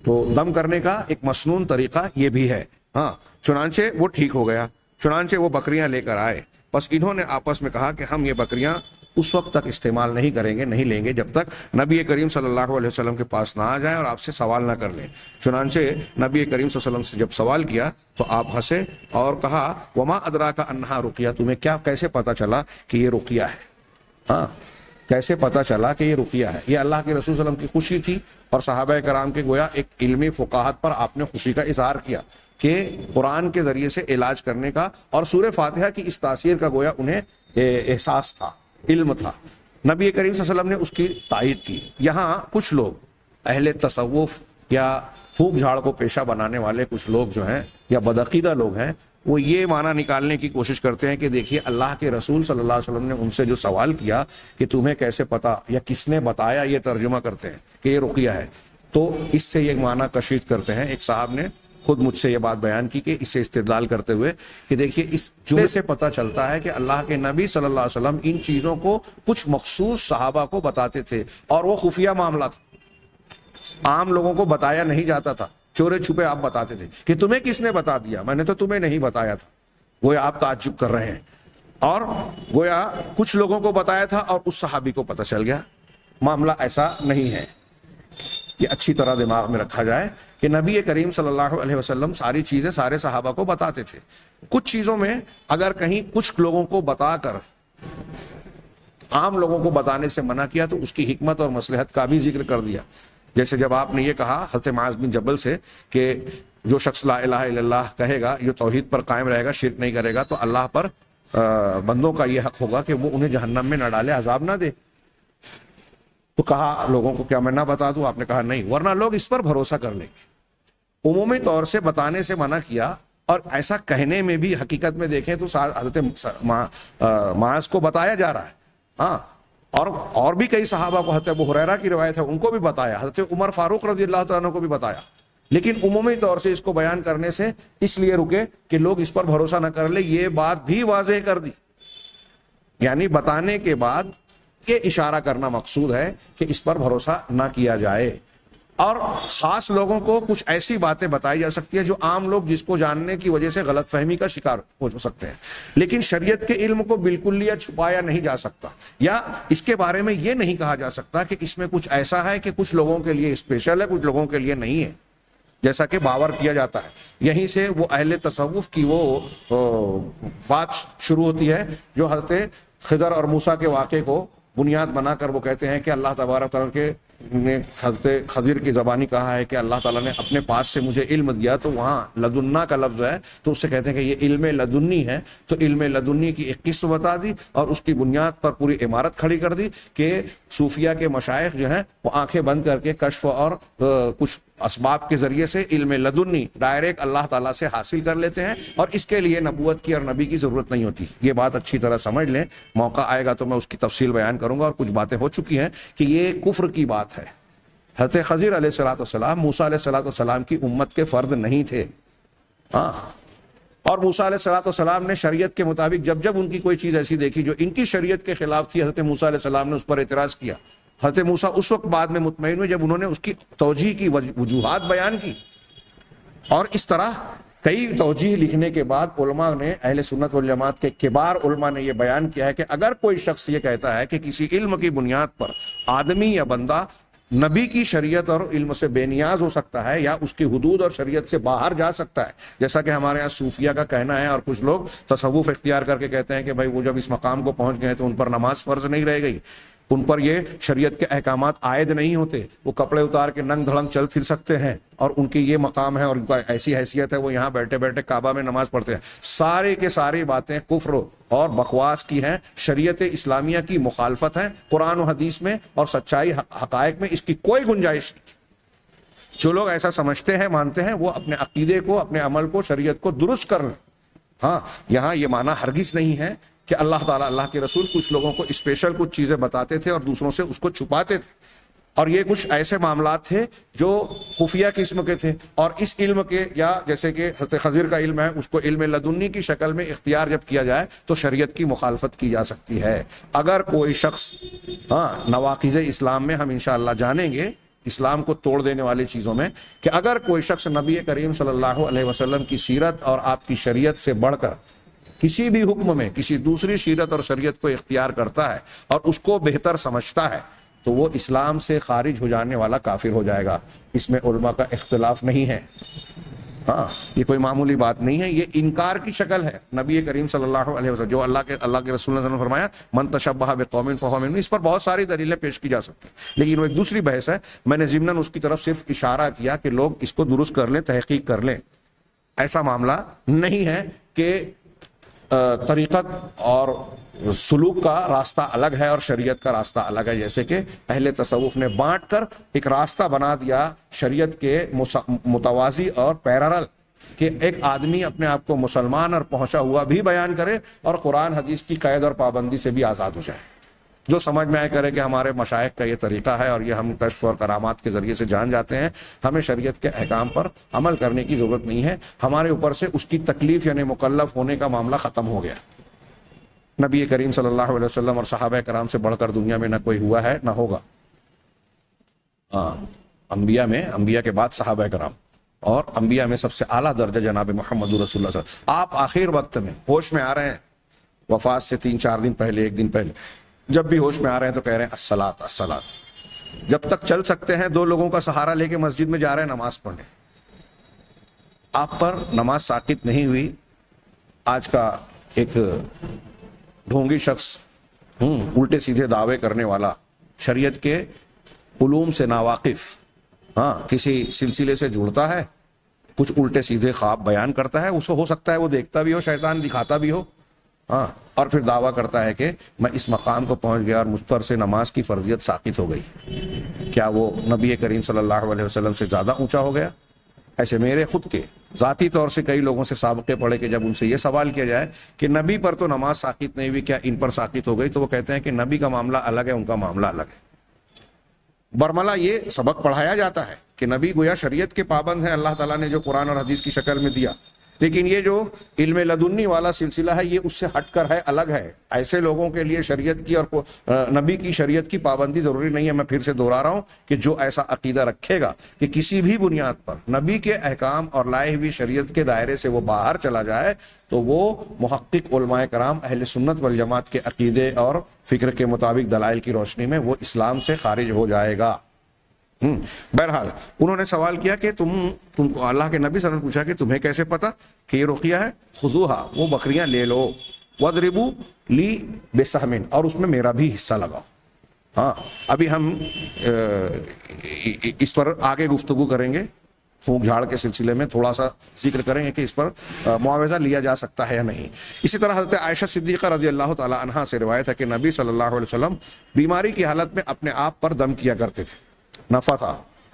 تو دم کرنے کا ایک مسنون طریقہ یہ بھی ہے۔ چنانچہ وہ ٹھیک ہو گیا، چنانچہ وہ بکریاں لے کر آئے۔ بس انہوں نے آپس میں کہا کہ ہم یہ بکریاں اس وقت تک استعمال نہیں کریں گے، نہیں لیں گے جب تک نبی کریم صلی اللہ علیہ وسلم کے پاس نہ آ جائیں اور آپ سے سوال نہ کر لیں۔ چنانچہ نبی کریم صلی اللہ علیہ وسلم سے جب سوال کیا تو آپ ہنسے اور کہا وما ادراک انہا رقیہ، تمہیں کیسے پتا چلا کہ یہ رقیہ ہے؟ کیسے پتا چلا کہ یہ رقیہ ہے؟ یہ اللہ کے رسول صلی اللہ علیہ وسلم کی خوشی تھی اور صحابہ کرام کے گویا ایک علمی فقاہت پر آپ نے خوشی کا اظہار کیا کہ قرآن کے ذریعے سے علاج کرنے کا، اور سورہ فاتحہ کی اس تاثیر کا گویا انہیں احساس تھا، علم تھا۔ نبی کریم صلی اللہ علیہ وسلم نے اس کی تائید کی۔ یہاں کچھ لوگ اہل تصوف یا پھونک جھاڑ کو پیشہ بنانے والے کچھ لوگ جو ہیں یا بدعقیدہ لوگ ہیں، وہ یہ معنی نکالنے کی کوشش کرتے ہیں کہ دیکھیے اللہ کے رسول صلی اللہ علیہ وسلم نے ان سے جو سوال کیا کہ تمہیں کیسے پتا یا کس نے بتایا، یہ ترجمہ کرتے ہیں کہ یہ رقیہ ہے، تو اس سے یہ معنی کشید کرتے ہیں۔ ایک صاحب نے خود مجھ سے یہ بات بیان کی کہ اس سے استدلال کرتے ہوئے کہ دیکھیے اس جملے سے پتہ چلتا ہے کہ اللہ کے نبی صلی اللہ علیہ وسلم ان چیزوں کو کچھ مخصوص صحابہ کو بتاتے تھے اور وہ خفیہ معاملہ تھا، عام لوگوں کو بتایا نہیں جاتا تھا، چورے چھپے آپ بتاتے تھے کہ تمہیں کس نے بتا دیا، میں نے تو تمہیں نہیں بتایا تھا۔ گویا آپ تعجب کر رہے ہیں، اور گویا کچھ لوگوں کو بتایا تھا اور اس صحابی کو پتہ چل گیا۔ معاملہ ایسا نہیں ہے، یہ اچھی طرح دماغ میں رکھا جائے کہ نبی کریم صلی اللہ علیہ وسلم ساری چیزیں سارے صحابہ کو بتاتے تھے۔ کچھ چیزوں میں اگر کہیں کچھ لوگوں کو بتا کر عام لوگوں کو بتانے سے منع کیا تو اس کی حکمت اور مصلحت کا بھی ذکر کر دیا۔ جیسے جب آپ نے یہ کہا حضرت معاذ بن جبل سے کہ جو شخص لا الہ الا اللہ کہے گا، یہ توحید پر قائم رہے گا، شرک نہیں کرے گا، تو اللہ پر بندوں کا یہ حق ہوگا کہ وہ انہیں جہنم میں نہ ڈالے، عذاب نہ دے۔ تو کہا لوگوں کو کیا میں نہ بتا دوں؟ آپ نے کہا نہیں، ورنہ لوگ اس پر بھروسہ کر لیں گے۔ عمومی طور سے بتانے سے منع کیا، اور ایسا کہنے میں بھی حقیقت میں دیکھیں تو حضرت معاذ کو بتایا جا رہا ہے، اور بھی کئی صحابہ کو، حضرت ابو ہریرہ کی روایت ہے ان کو بھی بتایا، حضرت عمر فاروق رضی اللہ تعالیٰ عنہ کو بھی بتایا، لیکن عمومی طور سے اس کو بیان کرنے سے اس لیے رکے کہ لوگ اس پر بھروسہ نہ کر لیں۔ یہ بات بھی واضح کر دی، یعنی بتانے کے بعد یہ اشارہ کرنا مقصود ہے کہ اس پر بھروسہ نہ کیا جائے، اور خاص لوگوں کو کچھ ایسی باتیں بتائی جا سکتی ہے جو عام لوگ جس کو جاننے کی وجہ سے غلط فہمی کا شکار ہو سکتے ہیں، لیکن شریعت کے علم کو بالکل لیا چھپایا نہیں جا سکتا، یا اس کے بارے میں یہ نہیں کہا جا سکتا کہ اس میں کچھ ایسا ہے کہ کچھ لوگوں کے لیے اسپیشل ہے، کچھ لوگوں کے لیے نہیں ہے، جیسا کہ باور کیا جاتا ہے۔ یہیں سے وہ اہل تصوف کی وہ بات شروع ہوتی ہے جو حضرت خضر اور موسیٰ کے واقعے کو بنیاد بنا کر وہ کہتے ہیں کہ اللہ تبارک تعالیٰ کے نے حضرت خضر کی زبانی کہا ہے کہ اللہ تعالیٰ نے اپنے پاس سے مجھے علم دیا، تو وہاں لدنا کا لفظ ہے، تو اس سے کہتے ہیں کہ یہ علم لدنی ہے، تو علم لدنی کی ایک قسم بتا دی اور اس کی بنیاد پر پوری عمارت کھڑی کر دی کہ صوفیہ کے مشائخ جو ہیں وہ آنکھیں بند کر کے کشف اور کچھ اسباب کے ذریعے سے علم لدنی ڈائریکٹ اللہ تعالیٰ سے حاصل کر لیتے ہیں، اور اس کے لیے نبوت کی اور نبی کی ضرورت نہیں ہوتی۔ یہ بات اچھی طرح سمجھ لیں، موقع آئے گا تو میں اس کی تفصیل بیان کروں گا، اور کچھ باتیں ہو چکی ہیں کہ یہ کفر کی بات ہے۔ حضرت خضر علیہ السلام موسیٰ علیہ السلام کی امت کے فرد نہیں تھے، ہاں، اور موسیٰ علیہ السلام نے شریعت کے مطابق جب جب ان کی کوئی چیز ایسی دیکھی جو ان کی شریعت کے خلاف تھی، حضرت موسیٰ علیہ السلام نے اس پر اعتراض کیا۔ حضرت موسیٰ اس وقت بعد میں مطمئن ہوئے جب انہوں نے اس کی توجیہ کی، وجوہات بیان کی، اور اس طرح کئی توجیہ لکھنے کے بعد علماء نے، اہل سنت والجماعت کے کبار علماء نے یہ بیان کیا ہے کہ اگر کوئی شخص یہ کہتا ہے کہ کسی علم کی بنیاد پر آدمی یا بندہ نبی کی شریعت اور علم سے بے نیاز ہو سکتا ہے یا اس کی حدود اور شریعت سے باہر جا سکتا ہے، جیسا کہ ہمارے یہاں صوفیہ کا کہنا ہے، اور کچھ لوگ تصوف اختیار کر کے کہتے ہیں کہ بھائی وہ جب اس مقام کو پہنچ گئے تو ان پر نماز فرض نہیں رہ گئی، ان پر یہ شریعت کے احکامات عائد نہیں ہوتے، وہ کپڑے اتار کے ننگ دھڑنگ چل پھر سکتے ہیں، اور ان کی یہ مقام ہے اور ان کا ایسی حیثیت ہے، وہ یہاں بیٹھے بیٹھے کعبہ میں نماز پڑھتے ہیں۔ سارے کے ساری باتیں کفر اور بکواس کی ہیں، شریعت اسلامیہ کی مخالفت ہیں، قرآن و حدیث میں اور سچائی حقائق میں اس کی کوئی گنجائش نہیں۔ جو لوگ ایسا سمجھتے ہیں، مانتے ہیں، وہ اپنے عقیدے کو، اپنے عمل کو، شریعت کو درست کر لیں۔ ہاں، یہاں یہ معنی ہرگز نہیں ہے کہ اللہ تعالیٰ، اللہ کے رسول کچھ لوگوں کو اسپیشل کچھ چیزیں بتاتے تھے اور دوسروں سے اس کو چھپاتے تھے، اور یہ کچھ ایسے معاملات تھے جو خفیہ قسم کے تھے، اور اس علم کے، یا جیسے کہ حضرت خضر کا علم ہے، اس کو علم لدنی کی شکل میں اختیار جب کیا جائے تو شریعت کی مخالفت کی جا سکتی ہے۔ اگر کوئی شخص، ہاں، نواقض اسلام میں ہم انشاءاللہ جانیں گے، اسلام کو توڑ دینے والی چیزوں میں، کہ اگر کوئی شخص نبی کریم صلی اللہ علیہ وسلم کی سیرت اور آپ کی شریعت سے بڑھ کر کسی بھی حکم میں کسی دوسری شریعت اور شریعت کو اختیار کرتا ہے اور اس کو بہتر سمجھتا ہے، تو وہ اسلام سے خارج ہو جانے والا کافر ہو جائے گا۔ اس میں علماء کا اختلاف نہیں ہے، ہاں، یہ کوئی معمولی بات نہیں ہے، یہ انکار کی شکل ہے۔ نبی کریم صلی اللہ علیہ وسلم، جو اللہ کے رسول صلی اللہ علیہ وسلم نے فرمایا من تشبہ بقوم فہو منہم، اس پر بہت ساری دلیلیں پیش کی جا سکتی ہیں، لیکن وہ ایک دوسری بحث ہے۔ میں نے ضمناً اس کی طرف صرف اشارہ کیا کہ لوگ اس کو درست کر لیں، تحقیق کر لیں۔ ایسا معاملہ نہیں ہے کہ طریقت اور سلوک کا راستہ الگ ہے اور شریعت کا راستہ الگ ہے، جیسے کہ اہل تصوف نے بانٹ کر ایک راستہ بنا دیا شریعت کے متوازی اور پیرالل، کہ ایک آدمی اپنے آپ کو مسلمان اور پہنچا ہوا بھی بیان کرے اور قرآن حدیث کی قید اور پابندی سے بھی آزاد ہو جائے۔ جو سمجھ میں آئے کرے کہ ہمارے مشائخ کا یہ طریقہ ہے اور یہ ہم کشف اور کرامات کے ذریعے سے جان جاتے ہیں، ہمیں شریعت کے احکام پر عمل کرنے کی ضرورت نہیں ہے، ہمارے اوپر سے اس کی تکلیف یعنی مکلف ہونے کا معاملہ ختم ہو گیا۔ نبی کریم صلی اللہ علیہ وسلم اور صحابہ کرام سے بڑھ کر دنیا میں نہ کوئی ہوا ہے نہ ہوگا۔ انبیاء میں، انبیاء کے بعد صحابہ کرام، اور انبیاء میں سب سے اعلیٰ درجہ جناب محمد رسول اللہ صلی اللہ علیہ وسلم۔ آپ آخر وقت میں ہوش میں آ رہے ہیں، وفات سے 3-4 دن پہلے، 1 دن پہلے، جب بھی ہوش میں آ رہے ہیں تو کہہ رہے ہیں الصلاۃ الصلاۃ۔ جب تک چل سکتے ہیں 2 لوگوں کا سہارا لے کے مسجد میں جا رہے ہیں نماز پڑھنے۔ آپ پر نماز ساقط نہیں ہوئی، آج کا ایک ڈھونگی شخص، الٹے سیدھے دعوے کرنے والا، شریعت کے علوم سے ناواقف، ہاں، کسی سلسلے سے جڑتا ہے، کچھ الٹے سیدھے خواب بیان کرتا ہے، اسے ہو سکتا ہے وہ دیکھتا بھی ہو، شیطان دکھاتا بھی ہو، ہاں، اور پھر دعویٰ کرتا ہے کہ میں اس مقام کو پہنچ گیا اور مجھ پر سے نماز کی فرضیت ساقط ہو گئی۔ کیا وہ نبی کریم صلی اللہ علیہ وسلم سے زیادہ اونچا ہو گیا؟ ایسے میرے خود کے ذاتی طور سے کئی لوگوں سے سابقے پڑے کہ جب ان سے یہ سوال کیا جائے کہ نبی پر تو نماز ساقط نہیں ہوئی، کیا ان پر ساقط ہو گئی، تو وہ کہتے ہیں کہ نبی کا معاملہ الگ ہے، ان کا معاملہ الگ ہے۔ برملا یہ سبق پڑھایا جاتا ہے کہ نبی گویا شریعت کے پابند ہیں، اللہ تعالیٰ نے جو قرآن اور حدیث کی شکل میں دیا، لیکن یہ جو علم لدنی والا سلسلہ ہے یہ اس سے ہٹ کر ہے، الگ ہے۔ ایسے لوگوں کے لیے شریعت کی اور نبی کی شریعت کی پابندی ضروری نہیں ہے۔ میں پھر سے دوہرا رہا ہوں کہ جو ایسا عقیدہ رکھے گا کہ کسی بھی بنیاد پر نبی کے احکام اور لائے ہوئی شریعت کے دائرے سے وہ باہر چلا جائے، تو وہ محقق علماء کرام اہل سنت والجماعت کے عقیدے اور فکر کے مطابق دلائل کی روشنی میں وہ اسلام سے خارج ہو جائے گا۔ بہرحال انہوں نے سوال کیا کہ تم کو اللہ کے نبی صلی اللہ علیہ وسلم نے پوچھا کہ تمہیں کیسے پتا کہ یہ رقیہ ہے؟ خذوہا، وہ بکریاں لے لو، وَاضْرِبُوا لِي بِسَہْمٍ، اور اس میں میرا بھی حصہ لگاؤ۔ ہاں، ابھی ہم اس پر آگے گفتگو کریں گے، پھونک جھاڑ کے سلسلے میں تھوڑا سا ذکر کریں گے کہ اس پر معاوضہ لیا جا سکتا ہے یا نہیں۔ اسی طرح حضرت عائشہ صدیقہ رضی اللہ تعالی عنہا سے روایت ہے کہ نبی صلی اللہ علیہ وسلم بیماری کی حالت میں اپنے آپ پر دم کیا کرتے تھے، نفث،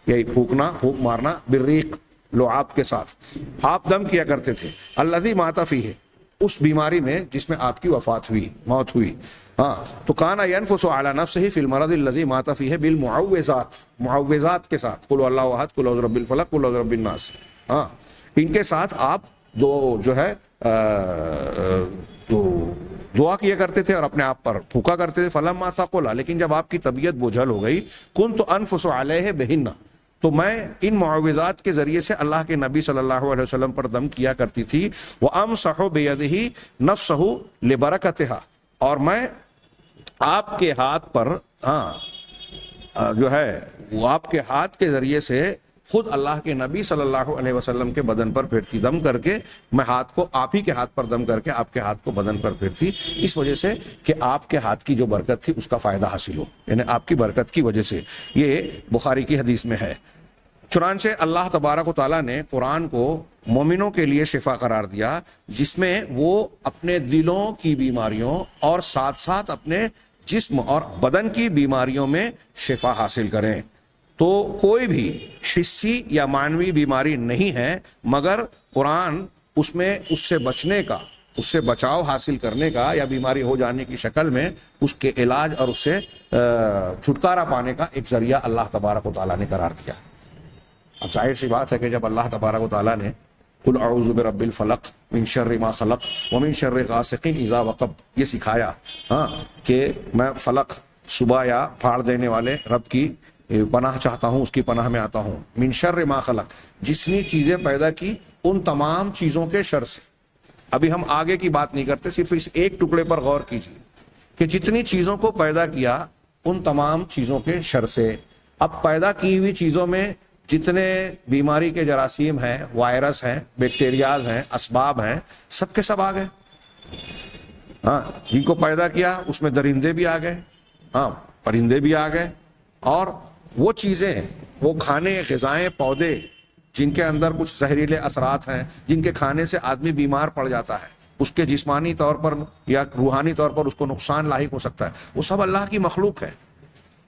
یہی پھونکنا، پھونک مارنا، بالریق، لعاب کے ساتھ آپ دم کیا کرتے تھے، الذی مات فیہ، اس بیماری میں جس میں آپ کی وفات ہوئی، موت ہوئی. ہاں تو کانا ینفس علی نفسہ فی المرض الذی مات فیہ بالمعوذات، معوذات کے ساتھ، قل اللہ احد، قل اعوذ برب الفلق، قل اعوذ برب الناس. ہاں ان کے ساتھ آپ جو ہے دعا کیا کرتے تھے اور اپنے آپ پر پھونکا کرتے تھے. فلما ثقل، لیکن جب آپ کی طبیعت بوجھل ہو گئی، کنت انفس علیہ بہن، تو میں ان معوذات کے ذریعے سے اللہ کے نبی صلی اللہ علیہ وسلم پر دم کیا کرتی تھی. وامسح بیدہ نفسہ لبرکتہا، اور میں آپ کے ہاتھ پر جو ہے وہ آپ کے ہاتھ کے ذریعے سے خود اللہ کے نبی صلی اللہ علیہ وسلم کے بدن پر پھیرتی، دم کر کے میں ہاتھ کو آپ ہی کے ہاتھ پر دم کر کے آپ کے ہاتھ کو بدن پر پھیرتی، اس وجہ سے کہ آپ کے ہاتھ کی جو برکت تھی اس کا فائدہ حاصل ہو، یعنی آپ کی برکت کی وجہ سے. یہ بخاری کی حدیث میں ہے. چنانچہ اللہ تبارک و تعالیٰ نے قرآن کو مومنوں کے لیے شفا قرار دیا، جس میں وہ اپنے دلوں کی بیماریوں اور ساتھ ساتھ اپنے جسم اور بدن کی بیماریوں میں شفا حاصل کریں. تو کوئی بھی حسی یا معنوی بیماری نہیں ہے مگر قرآن اس میں اس سے بچنے کا، اس سے بچاؤ حاصل کرنے کا یا بیماری ہو جانے کی شکل میں اس کے علاج اور اس سے چھٹکارا پانے کا ایک ذریعہ اللہ تبارک و تعالیٰ نے قرار دیا. اب ظاہر سی بات ہے کہ جب اللہ تبارک و تعالیٰ نے قل اعوذ برب الفلق من شر ما خلق ومن شر غاسق اذا وقب یہ سکھایا کہ میں فلق، صبح یا پھاڑ دینے والے رب کی پناہ چاہتا ہوں، اس کی پناہ میں آتا ہوں. من شر ما خلق، جتنی چیزیں پیدا کی ان تمام چیزوں کے شر سے. ابھی ہم آگے کی بات نہیں کرتے، صرف اس ایک ٹکڑے پر غور کیجیے کہ جتنی چیزوں کو پیدا کیا ان تمام چیزوں کے شر سے. اب پیدا کی ہوئی چیزوں میں جتنے بیماری کے جراثیم ہیں، وائرس ہیں، بیکٹیریاز ہیں، اسباب ہیں، سب کے سب آ گئے. جن کو پیدا کیا اس میں درندے بھی آ گئے، پرندے بھی آ گئے، اور وہ چیزیں، وہ کھانے، غذائیں، پودے جن کے اندر کچھ زہریلے اثرات ہیں، جن کے کھانے سے آدمی بیمار پڑ جاتا ہے، اس کے جسمانی طور پر یا روحانی طور پر اس کو نقصان لاحق ہو سکتا ہے، وہ سب اللہ کی مخلوق ہے.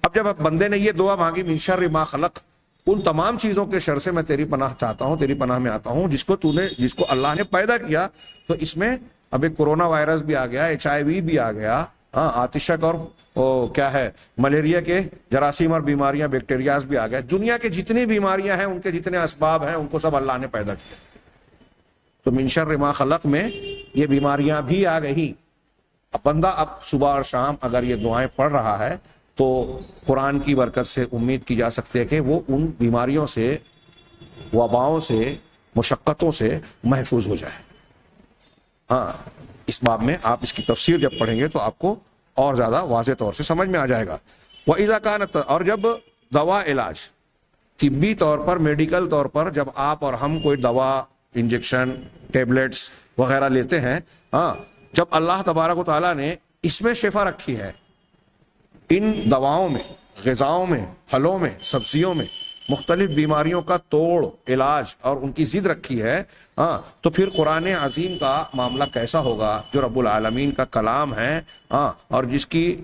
اب جب بندے نے یہ دعا مانگی من شر ما خلق، ان تمام چیزوں کے شر سے میں تیری پناہ چاہتا ہوں، تیری پناہ میں آتا ہوں، جس کو اللہ نے پیدا کیا. تو اس میں اب ایک کورونا وائرس بھی آ گیا، HIV بھی آ گیا، آتشک اور کیا ہے ملیریا کے جراثیم اور بیماریاں، بیکٹیریاز بھی آ گئے. دنیا کے جتنی بیماریاں ہیں، ان کے جتنے اسباب ہیں، ان کو سب اللہ نے پیدا کیا. تو من شر ما خلق میں یہ بیماریاں بھی آ گئی. اب بندہ اب صبح اور شام اگر یہ دعائیں پڑھ رہا ہے تو قرآن کی برکت سے امید کی جا سکتی ہے کہ وہ ان بیماریوں سے، وباؤں سے، مشقتوں سے محفوظ ہو جائے. اس باب میں آپ اس کی تفسیر جب پڑھیں گے تو آپ کو اور زیادہ واضح طور سے سمجھ میں آ جائے گا. وَإِذَا كَانَتْ، اور جب دوا، علاج، طبی طور پر، میڈیکل طور پر جب آپ اور ہم کوئی دوا، انجیکشن، ٹیبلٹس وغیرہ لیتے ہیں، جب اللہ تبارک و تعالیٰ نے اس میں شفا رکھی ہے، ان دواؤں میں، غذاؤں میں، پھلوں میں، سبزیوں میں مختلف بیماریوں کا توڑ، علاج اور ان کی ضد رکھی ہے، تو پھر قرآن عظیم کا معاملہ کیسا ہوگا جو رب العالمین کا کلام ہے، اور جس کی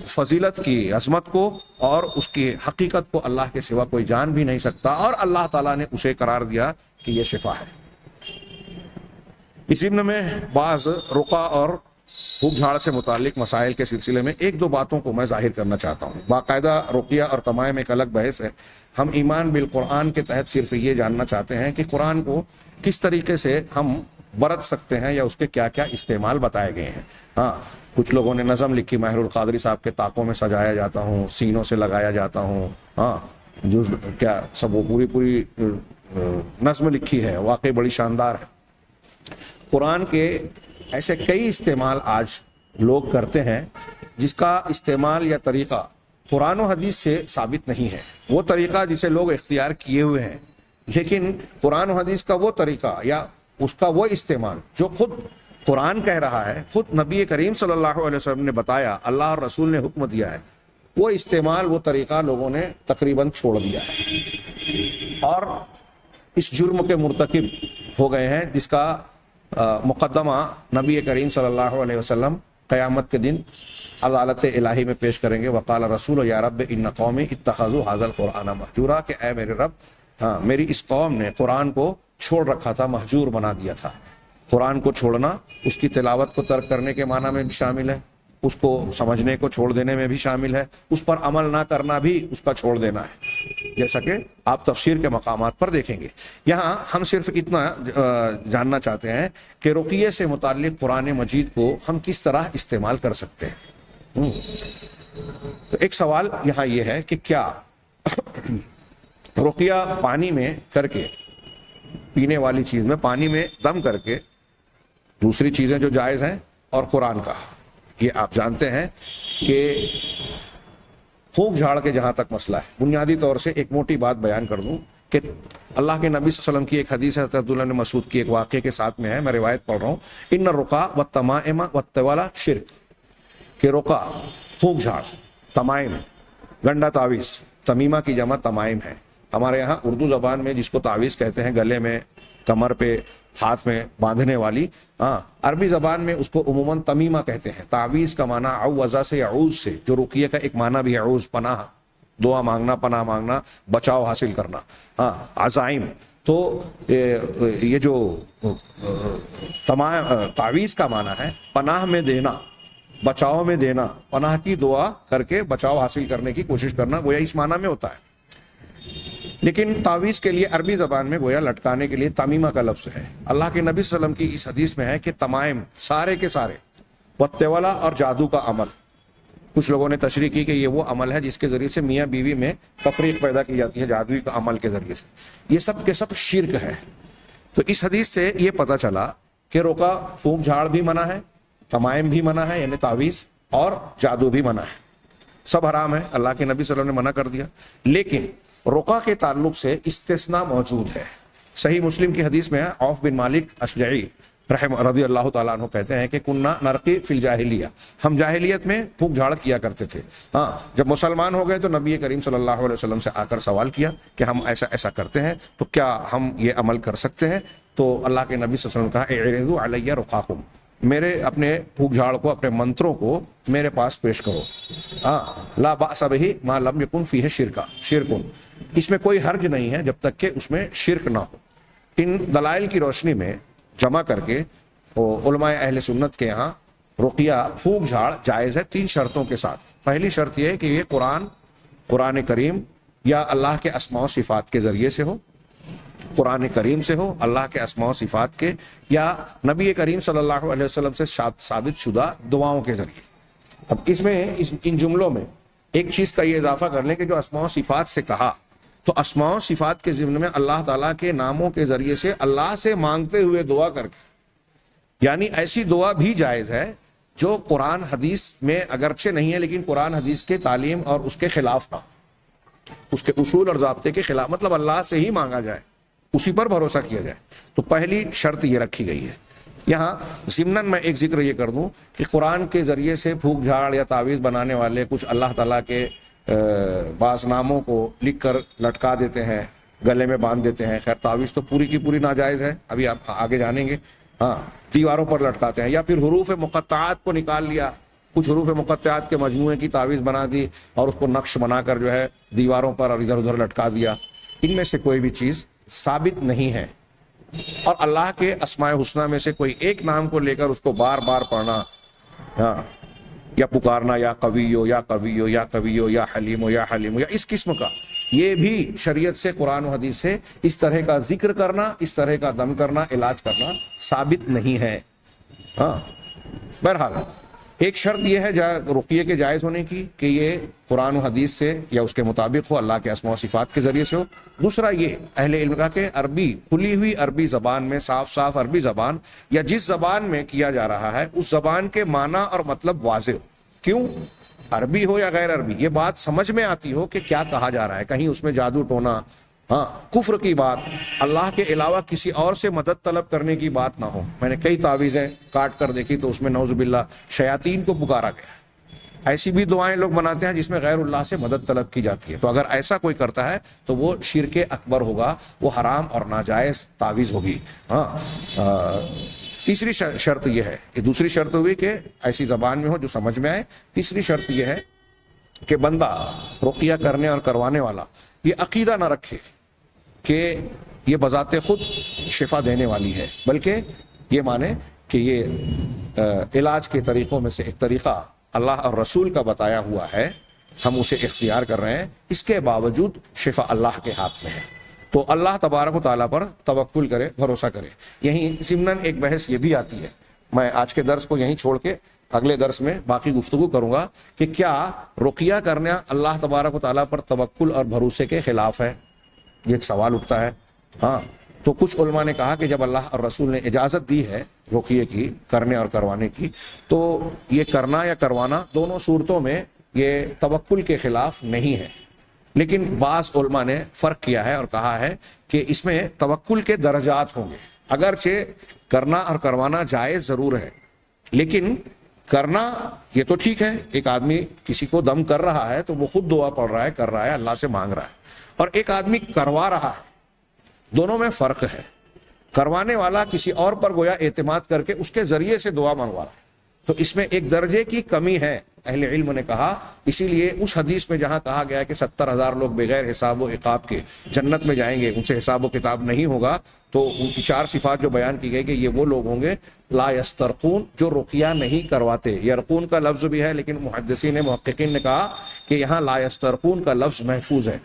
فضیلت کی، عظمت کو اور اس کی حقیقت کو اللہ کے سوا کوئی جان بھی نہیں سکتا، اور اللہ تعالیٰ نے اسے قرار دیا کہ یہ شفا ہے. اس ضمن میں بعض رقیہ اور پھونک جھاڑ سے متعلق مسائل کے سلسلے میں ایک دو باتوں کو میں ظاہر کرنا چاہتا ہوں. باقاعدہ رقیہ اور تمائم ایک الگ بحث ہے. ہم ایمان بالقرآن کے تحت صرف یہ جاننا چاہتے ہیں کہ قرآن کو کس طریقے سے ہم برت سکتے ہیں یا اس کے کیا کیا استعمال بتائے گئے ہیں. کچھ لوگوں نے نظم لکھی، ماہر القادری صاحب کے طاقوں میں سجایا جاتا ہوں، سینوں سے لگایا جاتا ہوں، جز کیا سب وہ پوری نظم لکھی ہے، واقعی بڑی شاندار ہے. قرآن کے ایسے کئی استعمال آج لوگ کرتے ہیں جس کا استعمال یا طریقہ قرآن و حدیث سے ثابت نہیں ہے. وہ طریقہ جسے لوگ اختیار کیے ہوئے ہیں، لیکن قرآن و حدیث کا وہ طریقہ یا اس کا وہ استعمال جو خود قرآن کہہ رہا ہے، خود نبی کریم صلی اللہ علیہ وسلم نے بتایا، اللہ اور رسول نے حکم دیا ہے، وہ استعمال، وہ طریقہ لوگوں نے تقریباً چھوڑ دیا ہے اور اس جرم کے مرتکب ہو گئے ہیں جس کا مقدمہ نبی کریم صلی اللہ علیہ وسلم قیامت کے دن عدالت الہی میں پیش کریں گے. وقال رسول یا رب ان قومی اتخذوا هذا القرآن مہجورا, کہ اے میرے رب ہاں میری اس قوم نے قرآن کو چھوڑ رکھا تھا, مہجور بنا دیا تھا. قرآن کو چھوڑنا اس کی تلاوت کو ترک کرنے کے معنی میں بھی شامل ہے, اس کو سمجھنے کو چھوڑ دینے میں بھی شامل ہے, اس پر عمل نہ کرنا بھی اس کا چھوڑ دینا ہے, جیسا کہ آپ تفسیر کے مقامات پر دیکھیں گے. یہاں ہم صرف اتنا جاننا چاہتے ہیں کہ رقیے سے متعلق قرآن مجید کو ہم کس طرح استعمال کر سکتے ہیں. تو ایک سوال یہاں یہ ہے کہ کیا رقیہ پانی میں کر کے, پینے والی چیز میں پانی میں دم کر کے, دوسری چیزیں جو جائز ہیں, اور قرآن کا, یہ آپ جانتے ہیں کہ پھونک جھاڑ کے جہاں تک مسئلہ ہے, بنیادی طور سے ایک موٹی بات بیان کر دوں کہ اللہ کے نبی صلی اللہ علیہ وسلم کی ایک حدیث ہے, حضرت عبداللہ بن مسعود کی ایک واقعے کے ساتھ میں ہے, میں روایت پڑھ رہا ہوں. ان الرقا والتمائم والتوالا شرک, کہ رقا پھونک جھاڑ, تمائم گنڈا تعویذ, تمیمہ کی جمع تمائم ہے. ہمارے یہاں اردو زبان میں جس کو تعویذ کہتے ہیں, گلے میں, کمر پہ, ہاتھ میں باندھنے والی, ہاں عربی زبان میں اس کو عموماً تمیمہ کہتے ہیں. تعویذ کا معنی عوضہ سے, یعوذ سے, جو رقیہ کا ایک معنی بھی ہے, عوذ پناہ, دعا مانگنا, پناہ مانگنا, بچاؤ حاصل کرنا. ہاں عزائم, تو یہ جو تعویذ کا معنی ہے پناہ میں دینا, بچاؤ میں دینا, پناہ کی دعا کر کے بچاؤ حاصل کرنے کی کوشش کرنا, گویا اس معنی میں ہوتا ہے. لیکن تعویذ کے لیے عربی زبان میں گویا لٹکانے کے لیے تمیمہ کا لفظ ہے. اللہ کے نبی صلی اللہ علیہ وسلم کی اس حدیث میں ہے کہ تمائم سارے کے سارے, والتوالا اور جادو کا عمل, کچھ لوگوں نے تشریح کی کہ یہ وہ عمل ہے جس کے ذریعے سے میاں بیوی میں تفریق پیدا کی جاتی ہے, جادوئی کا عمل کے ذریعے سے, یہ سب کے سب شرک ہے. تو اس حدیث سے یہ پتہ چلا کہ رقا پھونک جھاڑ بھی منع ہے, تمائم بھی منع ہے, یعنی تعویذ, اور جادو بھی منع ہے, سب حرام ہے, اللہ کے نبی صلی اللہ علیہ وسلم نے منع کر دیا. لیکن رقا کے تعلق سے استثناء موجود ہے. صحیح مسلم کی حدیث میں ہے, عوف بن مالک اشجعی رضی اللہ تعالیٰ عنہ کہتے ہیں کہ کننا نرقی فی الجاہلیہ, ہم جاہلیت میں پھونک جھاڑ کیا کرتے تھے. ہاں جب مسلمان ہو گئے تو نبی کریم صلی اللہ علیہ وسلم سے آ کر سوال کیا کہ ہم ایسا ایسا کرتے ہیں, تو کیا ہم یہ عمل کر سکتے ہیں؟ تو اللہ کے نبی صلی اللہ علیہ وسلم نے کہا اعرضوا علی رقاکم, میرے اپنے پھونک جھاڑ کو, اپنے منتروں کو میرے پاس پیش کرو. ہاں لا باس بہ ما لم یکن فیہ شرکن, اس میں کوئی حرج نہیں ہے جب تک کہ اس میں شرک نہ ہو. ان دلائل کی روشنی میں جمع کر کے علماء اہل سنت کے یہاں رقیہ پھونک جھاڑ جائز ہے 3 شرطوں کے ساتھ. پہلی شرط یہ ہے کہ یہ قرآن کریم یا اللہ کے اسماء و صفات کے ذریعے سے ہو, قرآن کریم سے ہو, اللہ کے اسماء و صفات کے, یا نبی کریم صلی اللہ علیہ وسلم سے ثابت شدہ دعاؤں کے ذریعے. اب اس میں ان جملوں میں ایک چیز کا یہ اضافہ کر لیں کہ جو اسماء و صفات سے کہا, تو اسماء و صفات کے ضمن میں اللہ تعالیٰ کے ناموں کے ذریعے سے اللہ سے مانگتے ہوئے دعا کر کے, یعنی ایسی دعا بھی جائز ہے جو قرآن حدیث میں اگرچہ نہیں ہے لیکن قرآن حدیث کے تعلیم اور اس کے خلاف نہ, اس کے اصول اور ضابطے کے خلاف, مطلب اللہ سے ہی مانگا جائے, اسی پر بھروسہ کیا جائے. تو پہلی شرط یہ رکھی گئی ہے. یہاں ضمناً میں ایک ذکر یہ کر دوں کہ قرآن کے ذریعے سے پھونک جھاڑ یا تعویذ بنانے والے کچھ اللہ تعالیٰ کے بعض ناموں کو لکھ کر لٹکا دیتے ہیں, گلے میں باندھ دیتے ہیں. خیر تعویذ تو پوری کی پوری ناجائز ہے, ابھی آپ آگے جانیں گے. ہاں دیواروں پر لٹکاتے ہیں, یا پھر حروف مقطعات کو نکال لیا, کچھ حروف مقطعات کے مجموعے کی تعویذ بنا دی اور اس کو نقش بنا کر جو ہے دیواروں پر اور ادھر ادھر لٹکا دیا. ان میں سے کوئی بھی چیز ثابت نہیں ہے. اور اللہ کے اسماء حسنہ میں سے کوئی ایک نام کو لے کر اس کو بار بار پڑھنا, ہاں, یا پکارنا, یا قویو یا قویو یا قویو یا حلیمو یا حلیمو, یا اس قسم کا, یہ بھی شریعت سے, قرآن و حدیث سے اس طرح کا ذکر کرنا, اس طرح کا دم کرنا, علاج کرنا ثابت نہیں ہے. ہاں بہرحال ایک شرط یہ ہے رقیے کے جائز ہونے کی کہ یہ قرآن و حدیث سے یا اس کے مطابق ہو, اللہ کے اسماء و صفات کے ذریعے سے ہو. دوسرا یہ اہل علم کا کہ عربی, کھلی ہوئی عربی زبان میں, صاف عربی زبان, یا جس زبان میں کیا جا رہا ہے اس زبان کے معنی اور مطلب واضح ہو. کیوں؟ عربی ہو یا غیر عربی, یہ بات سمجھ میں آتی ہو کہ کیا کہا جا رہا ہے. کہیں اس میں جادو ٹونا, ہاں کفر کی بات, اللہ کے علاوہ کسی اور سے مدد طلب کرنے کی بات نہ ہو. میں نے کئی تعویذیں کاٹ کر دیکھی تو اس میں نعوذ باللہ شیاطین کو پکارا گیا. ایسی بھی دعائیں لوگ بناتے ہیں جس میں غیر اللہ سے مدد طلب کی جاتی ہے. تو اگر ایسا کوئی کرتا ہے تو وہ شرک اکبر ہوگا, وہ حرام اور ناجائز تعویذ ہوگی. ہاں تیسری شرط یہ ہے، یہ دوسری شرط ہوئی کہ ایسی زبان میں ہو جو سمجھ میں آئے. تیسری شرط یہ ہے کہ بندہ رقیہ کرنے اور کروانے والا یہ عقیدہ نہ رکھے کہ یہ بذات خود شفا دینے والی ہے، بلکہ یہ مانے کہ یہ علاج کے طریقوں میں سے ایک طریقہ اللہ اور رسول کا بتایا ہوا ہے، ہم اسے اختیار کر رہے ہیں، اس کے باوجود شفا اللہ کے ہاتھ میں ہے. تو اللہ تبارک و تعالیٰ پر توکل کرے، بھروسہ کرے. یہیں ضمناً ایک بحث یہ بھی آتی ہے، میں آج کے درس کو یہیں چھوڑ کے اگلے درس میں باقی گفتگو کروں گا کہ کیا رقیہ کرنا اللہ تبارک و تعالیٰ پر توکل اور بھروسے کے خلاف ہے. یہ ایک سوال اٹھتا ہے. ہاں، تو کچھ علماء نے کہا کہ جب اللہ اور رسول نے اجازت دی ہے رقیے کی کرنے اور کروانے کی، تو یہ کرنا یا کروانا دونوں صورتوں میں یہ توکل کے خلاف نہیں ہے. لیکن بعض علماء نے فرق کیا ہے اور کہا ہے کہ اس میں توکل کے درجات ہوں گے. اگرچہ کرنا اور کروانا جائز ضرور ہے، لیکن کرنا یہ تو ٹھیک ہے، ایک آدمی کسی کو دم کر رہا ہے تو وہ خود دعا پڑھ رہا ہے، کر رہا ہے، اللہ سے مانگ رہا ہے، اور ایک آدمی کروا رہا ہے، دونوں میں فرق ہے. کروانے والا کسی اور پر گویا اعتماد کر کے اس کے ذریعے سے دعا منگوا رہا ہے، تو اس میں ایک درجے کی کمی ہے، اہل علم نے کہا. اسی لیے اس حدیث میں جہاں کہا گیا ہے کہ 70,000 لوگ بغیر حساب و عقاب کے جنت میں جائیں گے، ان سے حساب و کتاب نہیں ہوگا، تو ان کی 4 صفات جو بیان کی گئی کہ یہ وہ لوگ ہوں گے لا یسترقون، جو رقیہ نہیں کرواتے. یرقون کا لفظ بھی ہے، لیکن محدثین محققین نے کہا کہ یہاں لا یسترقون کا لفظ محفوظ ہے،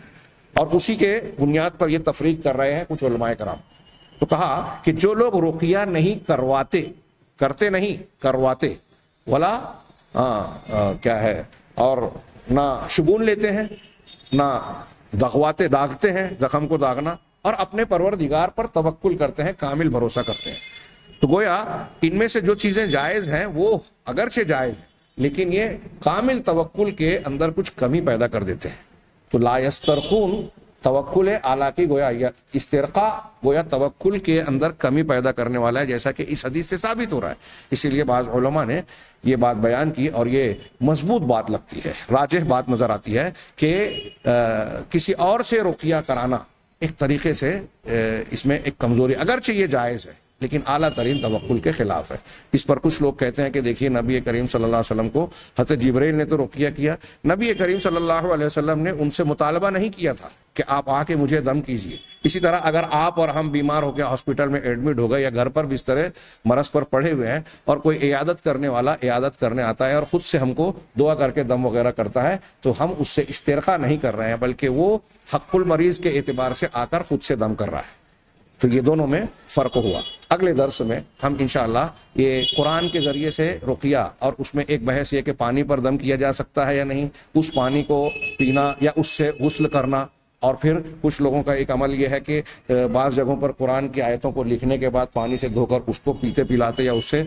اور اسی کے بنیاد پر یہ تفریق کر رہے ہیں کچھ علماء کرام. تو کہا کہ جو لوگ رقیہ نہیں کرواتے، کرتے نہیں کرواتے، ولا کیا ہے، اور نہ شگون لیتے ہیں، نہ داغتے ہیں، زخم کو داغنا، اور اپنے پروردگار پر توکل کرتے ہیں، کامل بھروسہ کرتے ہیں. تو گویا ان میں سے جو چیزیں جائز ہیں وہ اگرچہ جائز ہیں، لیکن یہ کامل توکل کے اندر کچھ کمی پیدا کر دیتے ہیں. تو لا یسترقون توکل اعلیٰ کی گویا یا استرقاء گویا توکل کے اندر کمی پیدا کرنے والا ہے، جیسا کہ اس حدیث سے ثابت ہو رہا ہے. اسی لیے بعض علماء نے یہ بات بیان کی، اور یہ مضبوط بات لگتی ہے، راجح بات نظر آتی ہے کہ کسی اور سے رقیہ کرانا ایک طریقے سے اس میں ایک کمزوری، اگرچہ یہ جائز ہے لیکن اعلیٰ ترین توکل کے خلاف ہے. اس پر کچھ لوگ کہتے ہیں کہ دیکھیے نبی کریم صلی اللہ علیہ وسلم کو حضرت جبرائیل نے تو رقیہ کیا، نبی کریم صلی اللہ علیہ وسلم نے ان سے مطالبہ نہیں کیا تھا کہ آپ آ کے مجھے دم کیجئے. اسی طرح اگر آپ اور ہم بیمار ہو کے ہاسپٹل میں ایڈمٹ ہو گئے یا گھر پر بستر مرض پر پڑے ہوئے ہیں، اور کوئی عیادت کرنے والا عیادت کرنے آتا ہے اور خود سے ہم کو دعا کر کے دم وغیرہ کرتا ہے، تو ہم اس سے استرقاء نہیں کر رہے ہیں، بلکہ وہ حق المریض کے اعتبار سے آ کر خود سے دم کر رہا ہے. تو یہ دونوں میں فرق ہوا. اگلے درس میں ہم انشاءاللہ یہ قرآن کے ذریعے سے رقیہ، اور اس میں ایک بحث یہ کہ پانی پر دم کیا جا سکتا ہے یا نہیں، اس پانی کو پینا یا اس سے غسل کرنا. اور پھر کچھ لوگوں کا ایک عمل یہ ہے کہ بعض جگہوں پر قرآن کی آیتوں کو لکھنے کے بعد پانی سے دھو کر اس کو پیتے پلاتے یا اس سے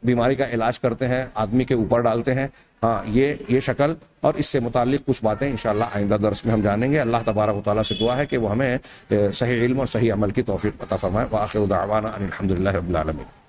بیماری کا علاج کرتے ہیں، آدمی کے اوپر ڈالتے ہیں. ہاں، یہ شکل اور اس سے متعلق کچھ باتیں انشاءاللہ آئندہ درس میں ہم جانیں گے. اللہ تبارک و تعالیٰ سے دعا ہے کہ وہ ہمیں صحیح علم اور صحیح عمل کی توفیق عطا فرمائے. وآخر دعوانا ان الحمدللہ رب العالمین.